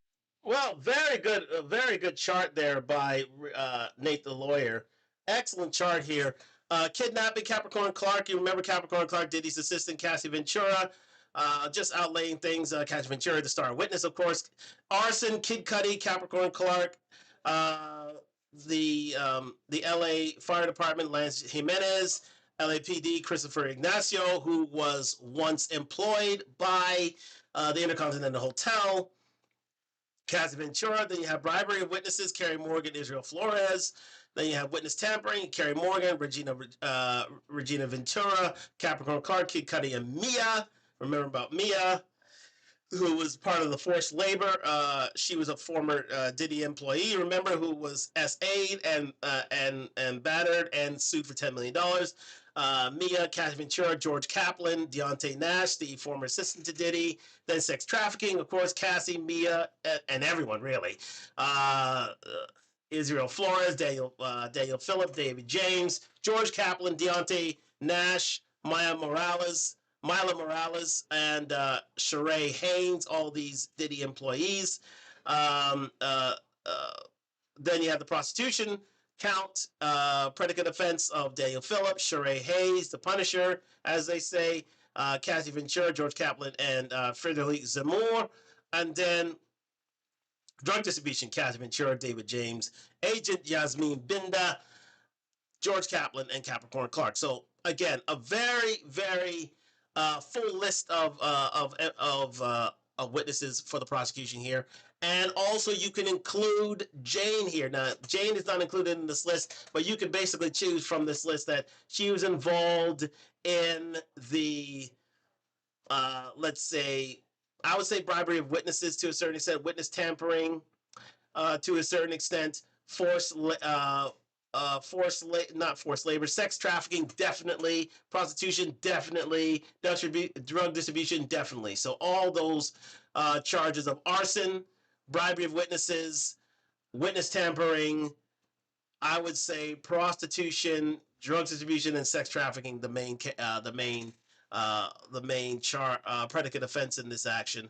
Well, very good chart there by Nate the lawyer. Excellent chart here. Kidnapping Capricorn Clark. You remember Capricorn Clark, Diddy's assistant, Cassie Ventura. Just outlaying things. Cassie Ventura, the star witness, of course. Arson, Kid Cudi, Capricorn Clark. The LA Fire Department, Lance Jimenez. LAPD, Christopher Ignacio, who was once employed by the Intercontinental Hotel. Cassie Ventura. Then you have bribery of witnesses, Kerry Morgan, Israel Flores. Then you have witness tampering, Kerry Morgan, Regina Ventura, Capricorn Clark, Kid Cudi, and Mia. Remember about Mia, who was part of the forced labor. She was a former Diddy employee, remember, who was SA'd and battered and sued for $10 million. Mia, Cassie Ventura, George Kaplan, Deontay Nash, the former assistant to Diddy. Then sex trafficking, of course, Cassie, Mia, and everyone, really. Israel Flores, Daniel Phillip, David James, George Kaplan, Deontay Nash, Mila Morales, and Sheree Haynes, all these Diddy employees. Then you have the prostitution count, predicate offense of Daniel Phillip, Sheree Hayes, the Punisher, as they say, Cassie Ventura, George Kaplan, and Frederic Zemmour. And then drug distribution, Cassie Ventura, David James, Agent Yasmin Binda, George Kaplan, and Capricorn Clark. So again, a very, very full list of witnesses for the prosecution here. And also you can include Jane here. Now, Jane is not included in this list, but you can basically choose from this list that she was involved in the, let's say, I would say bribery of witnesses to a certain extent, witness tampering to a certain extent, forced not forced labor, sex trafficking, definitely, prostitution, definitely, drug distribution, definitely. So all those charges of arson, bribery of witnesses, witness tampering, I would say prostitution, drug distribution, and sex trafficking, the main predicate offense in this action.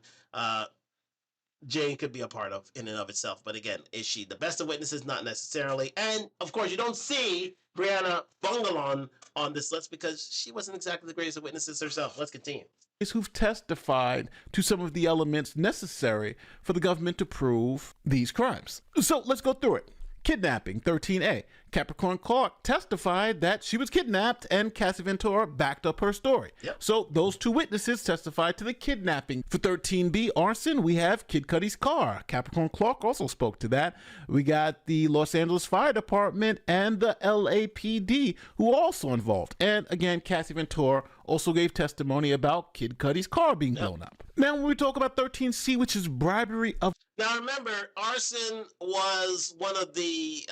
Jane could be a part of in and of itself. But again, is she the best of witnesses? Not necessarily. And of course, you don't see Brianna Bungalon on this list because she wasn't exactly the greatest of witnesses herself. Let's continue. Who've testified to some of the elements necessary for the government to prove these crimes. So let's go through it. Kidnapping, 13A. Capricorn Clark testified that she was kidnapped and Cassie Ventura backed up her story. Yep. So those two witnesses testified to the kidnapping. For 13B, arson, we have Kid Cudi's car. Capricorn Clark also spoke to that. We got the Los Angeles Fire Department and the LAPD who are also involved. And again, Cassie Ventura also gave testimony about Kid Cudi's car being blown up. Now, when we talk about 13C, which is bribery of... Now remember, arson was one of the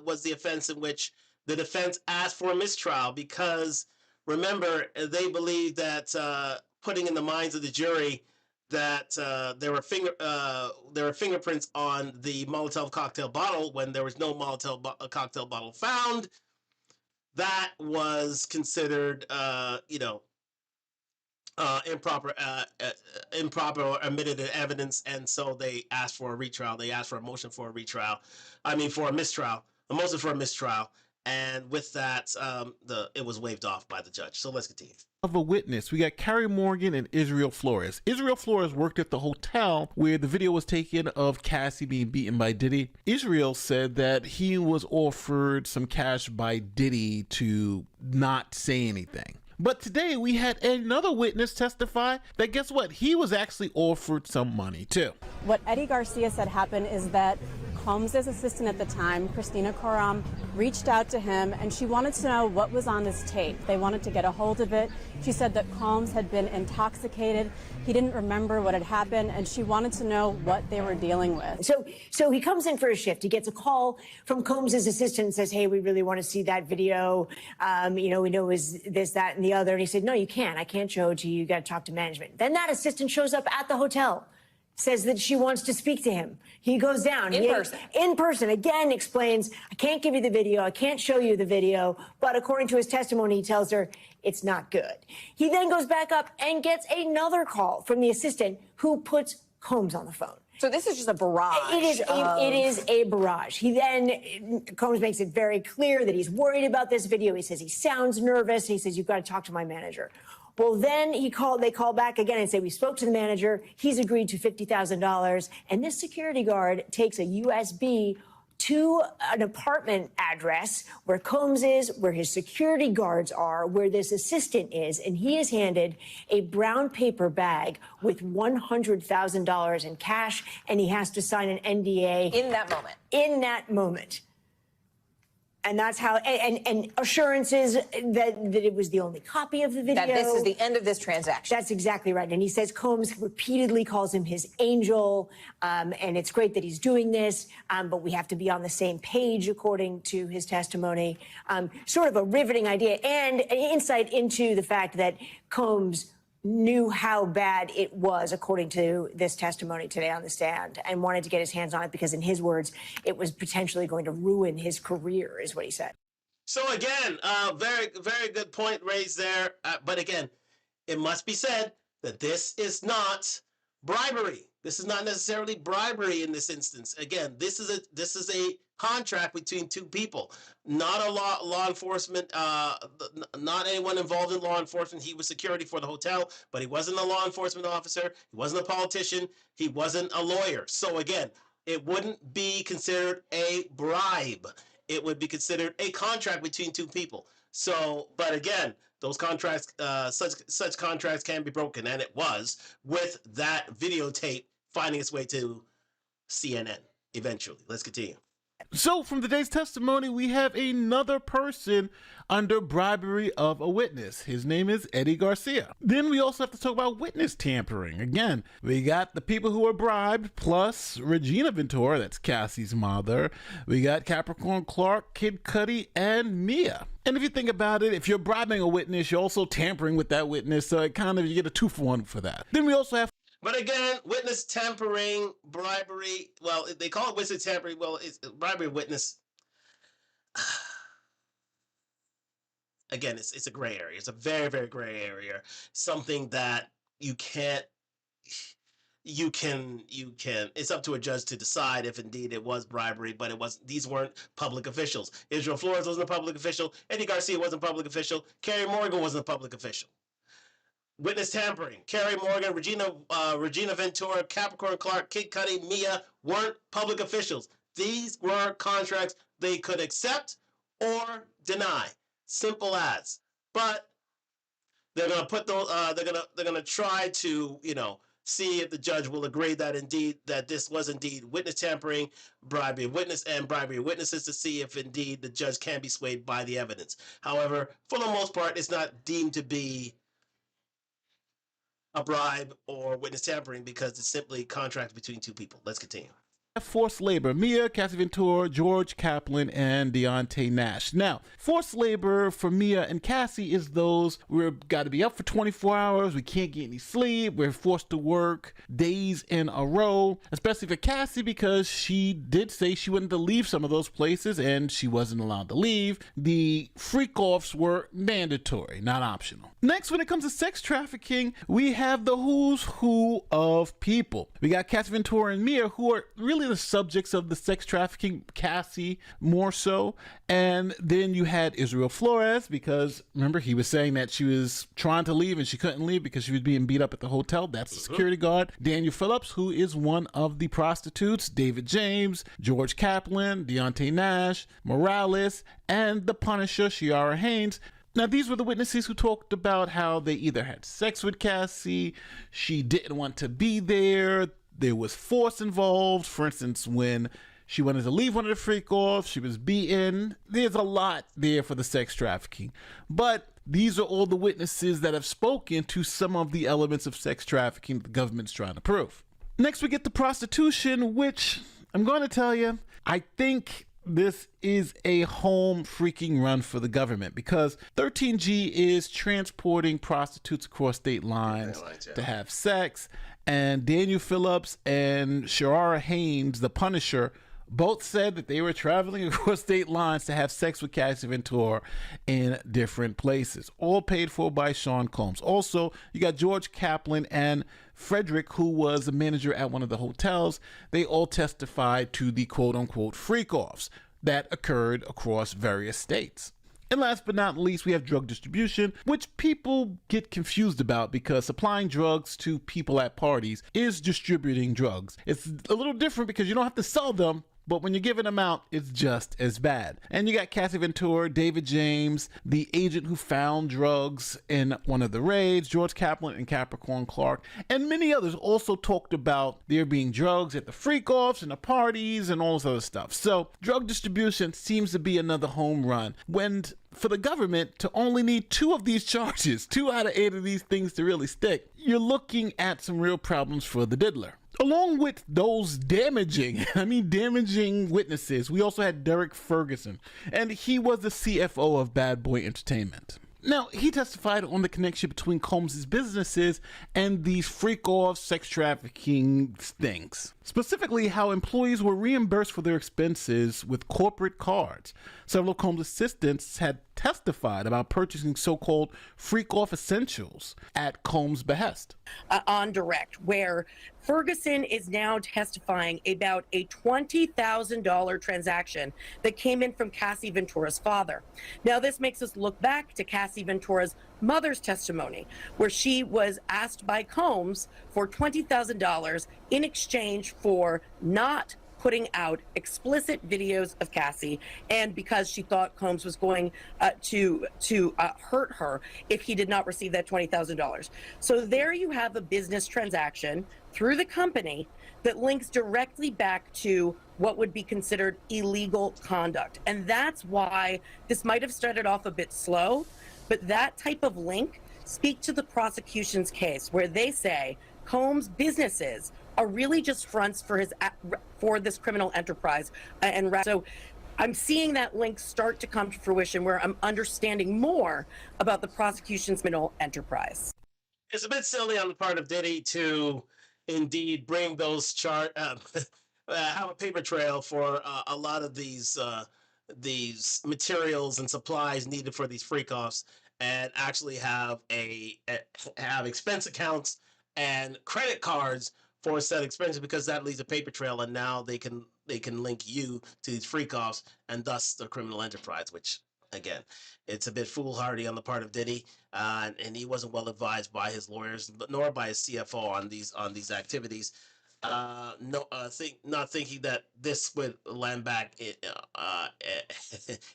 was the offense in which the defense asked for a mistrial because remember they believed that putting in the minds of the jury that there were fingerprints on the Molotov cocktail bottle when there was no Molotov cocktail bottle found. That was considered improper or omitted evidence, and so they asked for a retrial. They asked for a motion for a retrial. For a mistrial, a motion for a mistrial, and with that, it was waived off by the judge. So let's continue. Of a witness, we got Carrie Morgan and Israel Flores. Israel Flores worked at the hotel where the video was taken of Cassie being beaten by Diddy. Israel said that he was offered some cash by Diddy to not say anything. But today we had another witness testify that guess what? He was actually offered some money too. What Eddie Garcia said happened is that Combs' assistant at the time, Christina Coram, reached out to him and she wanted to know what was on this tape. They wanted to get a hold of it. She said that Combs had been intoxicated. He didn't remember what had happened and she wanted to know what they were dealing with. So he comes in for a shift. He gets a call from Combs' assistant and says, hey, we really want to see that video. We know it was this, that, and the other. And he said, no, you can't. I can't show it to you. You got to talk to management. Then that assistant shows up at the hotel, says that she wants to speak to him. He goes down. In person, again, explains, I can't give you the video. I can't show you the video. But according to his testimony, he tells her it's not good. He then goes back up and gets another call from the assistant who puts Combs on the phone. So this is just a barrage. It is a barrage. He then, Combs makes it very clear that he's worried about this video. He says he sounds nervous. He says, you've got to talk to my manager. Well, then they call back again and say, we spoke to the manager. He's agreed to $50,000. And this security guard takes a USB to an apartment address where Combs is, where his security guards are, where this assistant is, and he is handed a brown paper bag with $100,000 in cash, and he has to sign an NDA. In that moment. In that moment. And that's how, and assurances that it was the only copy of the video. That this is the end of this transaction. That's exactly right. And he says Combs repeatedly calls him his angel, and it's great that he's doing this, but we have to be on the same page, according to his testimony. Sort of a riveting idea and an insight into the fact that Combs knew how bad it was, according to this testimony today on the stand, and wanted to get his hands on it because, in his words, it was potentially going to ruin his career, is what he said. So again, very, very good point raised there. But again, it must be said that this is not bribery. This is not necessarily bribery in this instance. Again, this is a contract between two people, not a law enforcement, not anyone involved in law enforcement. He was security for the hotel, but he wasn't a law enforcement officer. He wasn't a politician. He wasn't a lawyer. So again, it wouldn't be considered a bribe. It would be considered a contract between two people. So, but again, those contracts, such contracts can be broken, and it was, with that videotape finding its way to CNN eventually. Let's continue. So from today's testimony, we have another person under bribery of a witness. His name is Eddie Garcia. Then we also have to talk about witness tampering. Again, we got the people who were bribed, plus Regina Ventura, that's Cassie's mother. We got Capricorn Clark, Kid Cudi, and Mia. And if you think about it, if you're bribing a witness, you're also tampering with that witness, so it kind of, you get a 2-for-1 for that. Then we also have But again, witness tampering, bribery, well, they call it witness tampering. Well, it's bribery of witness. Again, it's a gray area. It's a very, very gray area. Something that you can, it's up to a judge to decide if indeed it was bribery, but these weren't public officials. Israel Flores wasn't a public official. Eddie Garcia wasn't a public official. Carrie Morgan wasn't a public official. Witness tampering, Carrie Morgan, Regina Ventura, Capricorn Clark, Kid Cudi, Mia weren't public officials. These were contracts they could accept or deny. Simple as. But they're gonna put those. They're gonna try to see if the judge will agree that this was indeed witness tampering, bribery of witness, and bribery of witnesses, to see if indeed the judge can be swayed by the evidence. However, for the most part, it's not deemed to be a bribe or witness tampering because it's simply contracts between two people. Let's continue. Forced labor, Mia, Cassie Ventura, George Kaplan, and Deontay Nash. Now, forced labor for Mia and Cassie is those, we've got to be up for 24 hours, we can't get any sleep, we're forced to work days in a row, especially for Cassie because she did say she wanted to leave some of those places and she wasn't allowed to leave. The freak-offs were mandatory, not optional. Next, when it comes to sex trafficking, we have the who's who of people. We got Cassie Ventura and Mia, who are really the subjects of the sex trafficking, Cassie more so. And then you had Israel Flores, because remember, he was saying that she was trying to leave and she couldn't leave because she was being beat up at the hotel. That's the security guard. Daniel Phillips, who is one of the prostitutes. David James, George Kaplan, Deontay Nash, Morales, and the Punisher, Shiara Haynes. Now, these were the witnesses who talked about how they either had sex with Cassie, she didn't want to be there was force involved. For instance, when she wanted to leave one of the freak-offs, she was beaten. There's a lot there for the sex trafficking. But these are all the witnesses that have spoken to some of the elements of sex trafficking that the government's trying to prove. Next, we get the prostitution, which I'm going to tell you, I think this is a home freaking run for the government, because 13G is transporting prostitutes across state lines to have sex. And Daniel Phillips and Shiara Haynes, the Punisher, both said that they were traveling across state lines to have sex with Cassie Ventura in different places, all paid for by Sean Combs. Also, you got George Kaplan and Frederick, who was a manager at one of the hotels. They all testified to the quote-unquote freak-offs that occurred across various states. And last but not least, we have drug distribution, which people get confused about because supplying drugs to people at parties is distributing drugs. It's a little different because you don't have to sell them, but when you're giving them out, it's just as bad. And you got Cassie Ventura, David James, the agent who found drugs in one of the raids, George Kaplan and Capricorn Clark, and many others also talked about there being drugs at the freak-offs and the parties and all this other stuff. So drug distribution seems to be another home run, when for the government to only need 2 of these charges, 2 out of 8 of these things to really stick, you're looking at some real problems for the diddler. Along with those damaging witnesses, we also had Derek Ferguson, and he was the CFO of Bad Boy Entertainment. Now, he testified on the connection between Combs' businesses and these freak-off sex trafficking things. Specifically, how employees were reimbursed for their expenses with corporate cards. Several Combs assistants had testified about purchasing so-called freak-off essentials at Combs' behest. On direct, where Ferguson is now testifying about a $20,000 transaction that came in from Cassie Ventura's father. Now, this makes us look back to Cassie Ventura's mother's testimony, where she was asked by Combs for $20,000 in exchange for not putting out explicit videos of Cassie, and because she thought Combs was going to hurt her if he did not receive that $20,000. So there you have a business transaction through the company that links directly back to what would be considered illegal conduct. And that's why this might have started off a bit slow, but that type of link speak to the prosecution's case, where they say Combs' businesses are really just fronts for this criminal enterprise. And so I'm seeing that link start to come to fruition, where I'm understanding more about the prosecution's criminal enterprise. It's a bit silly on the part of Diddy to indeed bring those have a paper trail for a lot of these materials and supplies needed for these freak offs, and actually have have expense accounts and credit cards for said expenses, because that leaves a paper trail, and now they can link you to these freak offs and thus the criminal enterprise, which again, it's a bit foolhardy on the part of Diddy, and he wasn't well advised by his lawyers, nor by his CFO on these activities. Not thinking that this would land back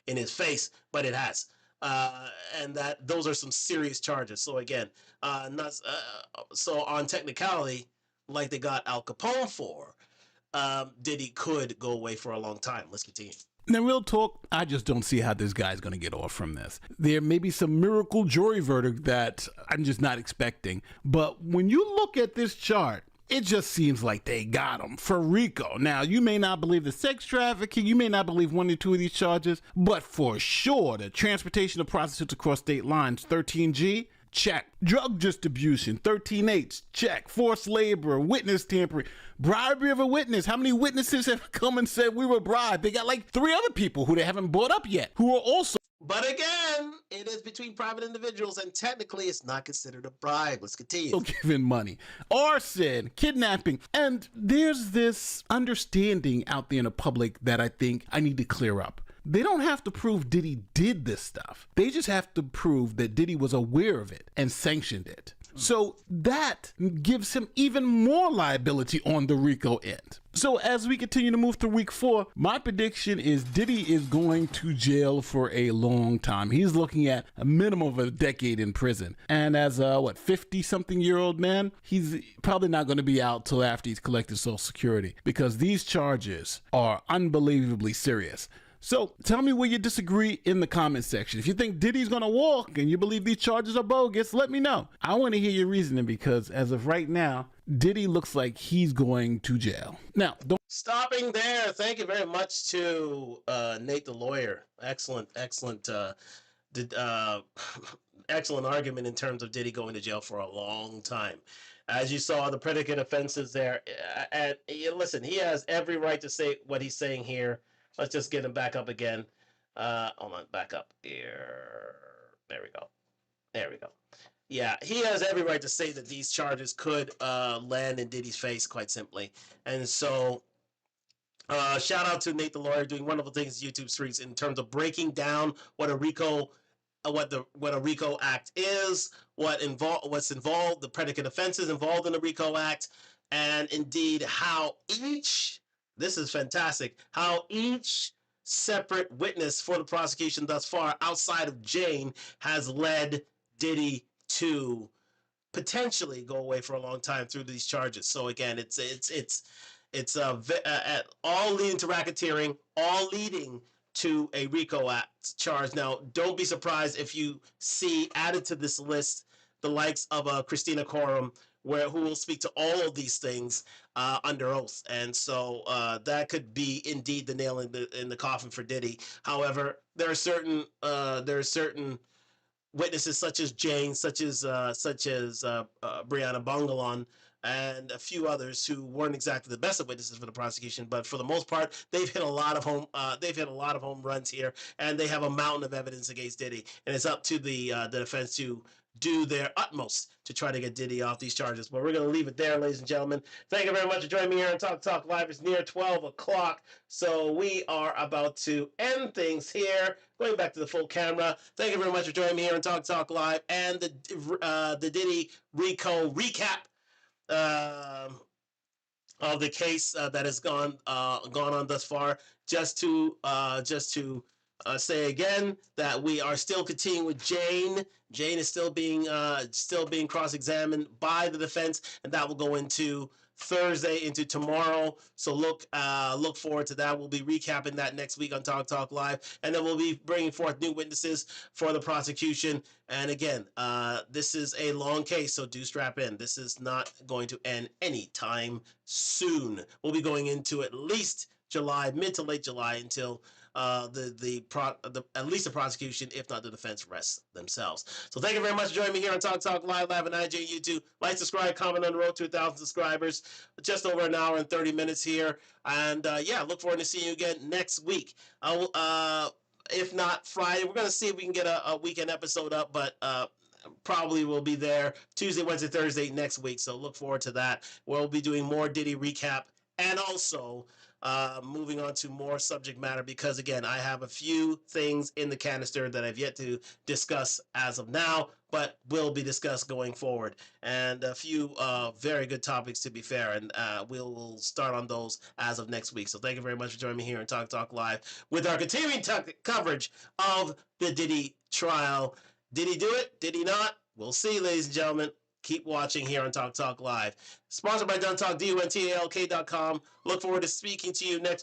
in his face, but it has. And that those are some serious charges. So again, so on technicality, like they got Al Capone for, Diddy could go away for a long time. Let's continue. Now, real talk, I just don't see how this guy's going to get off from this. There may be some miracle jury verdict that I'm just not expecting. But when you look at this chart, it just seems like they got him for RICO. Now, you may not believe the sex trafficking, you may not believe one or two of these charges, but for sure, the transportation of prostitutes across state lines, 13G, check. Drug distribution, 13H, check. Forced labor, witness tampering, bribery of a witness. How many witnesses have come and said we were bribed? They got like 3 other people who they haven't brought up yet, who are also. But again, it is between private individuals, and technically it's not considered a bribe. Let's continue. Giving money, arson, kidnapping. And there's this understanding out there in the public that I think I need to clear up. They don't have to prove Diddy did this stuff. They just have to prove that Diddy was aware of it and sanctioned it. So that gives him even more liability on the RICO end. So as we continue to move through week 4, my prediction is Diddy is going to jail for a long time. He's looking at a minimum of a decade in prison. And as a, 50-something-year-old man, he's probably not going to be out till after he's collected Social Security, because these charges are unbelievably serious. So tell me where you disagree in the comment section. If you think Diddy's gonna walk and you believe these charges are bogus, let me know. I want to hear your reasoning, because as of right now, Diddy looks like he's going to jail. Now, stopping there. Thank you very much to Nate the lawyer. Excellent argument in terms of Diddy going to jail for a long time. As you saw, the predicate offenses there. And listen, he has every right to say what he's saying here. Let's just get him back up again. Hold on, back up here. There we go. There we go. Yeah, he has every right to say that these charges could land in Diddy's face, quite simply. And so, shout out to Nate the lawyer, doing wonderful things in YouTube streets in terms of breaking down what a RICO, what a RICO Act is, what's involved, the predicate offenses involved in the RICO Act, and indeed how each. This is fantastic. How each separate witness for the prosecution thus far, outside of Jane, has led Diddy to potentially go away for a long time through these charges. So again, it's all leading to racketeering, all leading to a RICO Act charge. Now, don't be surprised if you see added to this list the likes of Christina Coram, who will speak to all of these things under oath, and so that could be indeed the nail in the coffin for Diddy. However, there are certain witnesses such as Jane, such as Brianna Bongalon, and a few others who weren't exactly the best of witnesses for the prosecution, but for the most part, they've hit a lot of home runs here, and they have a mountain of evidence against Diddy, and it's up to the defense to do their utmost to try to get Diddy off these charges. But we're going to leave it there, ladies and gentlemen. Thank you very much for joining me here on Talk Live. It's near 12 o'clock, so we are about to end things here. Going back to the full camera. Thank you very much for joining me here on Talk Live and the Diddy RICO recap. of the case that has gone on thus far. Just to say again that we are still continuing with Jane. Jane is still being cross-examined by the defense, and that will go into Thursday, into tomorrow. So look forward to that. We'll be recapping that next week on Talk Live, and then we'll be bringing forth new witnesses for the prosecution. And again, this is a long case, so do strap in. This is not going to end anytime soon. We'll be going into at least July, mid to late July, until at least the prosecution, if not the defense, rests themselves. So thank you very much for joining me here on Talk Live and IG and YouTube. Like, subscribe, comment on the road to 1,000 subscribers. Just over an hour and 30 minutes here. And look forward to seeing you again next week. I will, if not Friday, we're going to see if we can get a weekend episode up, but probably will be there Tuesday, Wednesday, Thursday next week. So look forward to that. We'll be doing more Diddy recap, and also moving on to more subject matter, because again, I have a few things in the canister that I've yet to discuss as of now, but will be discussed going forward, and a few very good topics, to be fair, and we'll start on those as of next week. So thank you very much for joining me here on Talk Live with our continuing coverage of the Diddy trial. Did he do it? Did he not? We'll see, ladies and gentlemen. Keep watching here on Talk Live. Sponsored by Duntalk, DUNTALK.com. Look forward to speaking to you next week.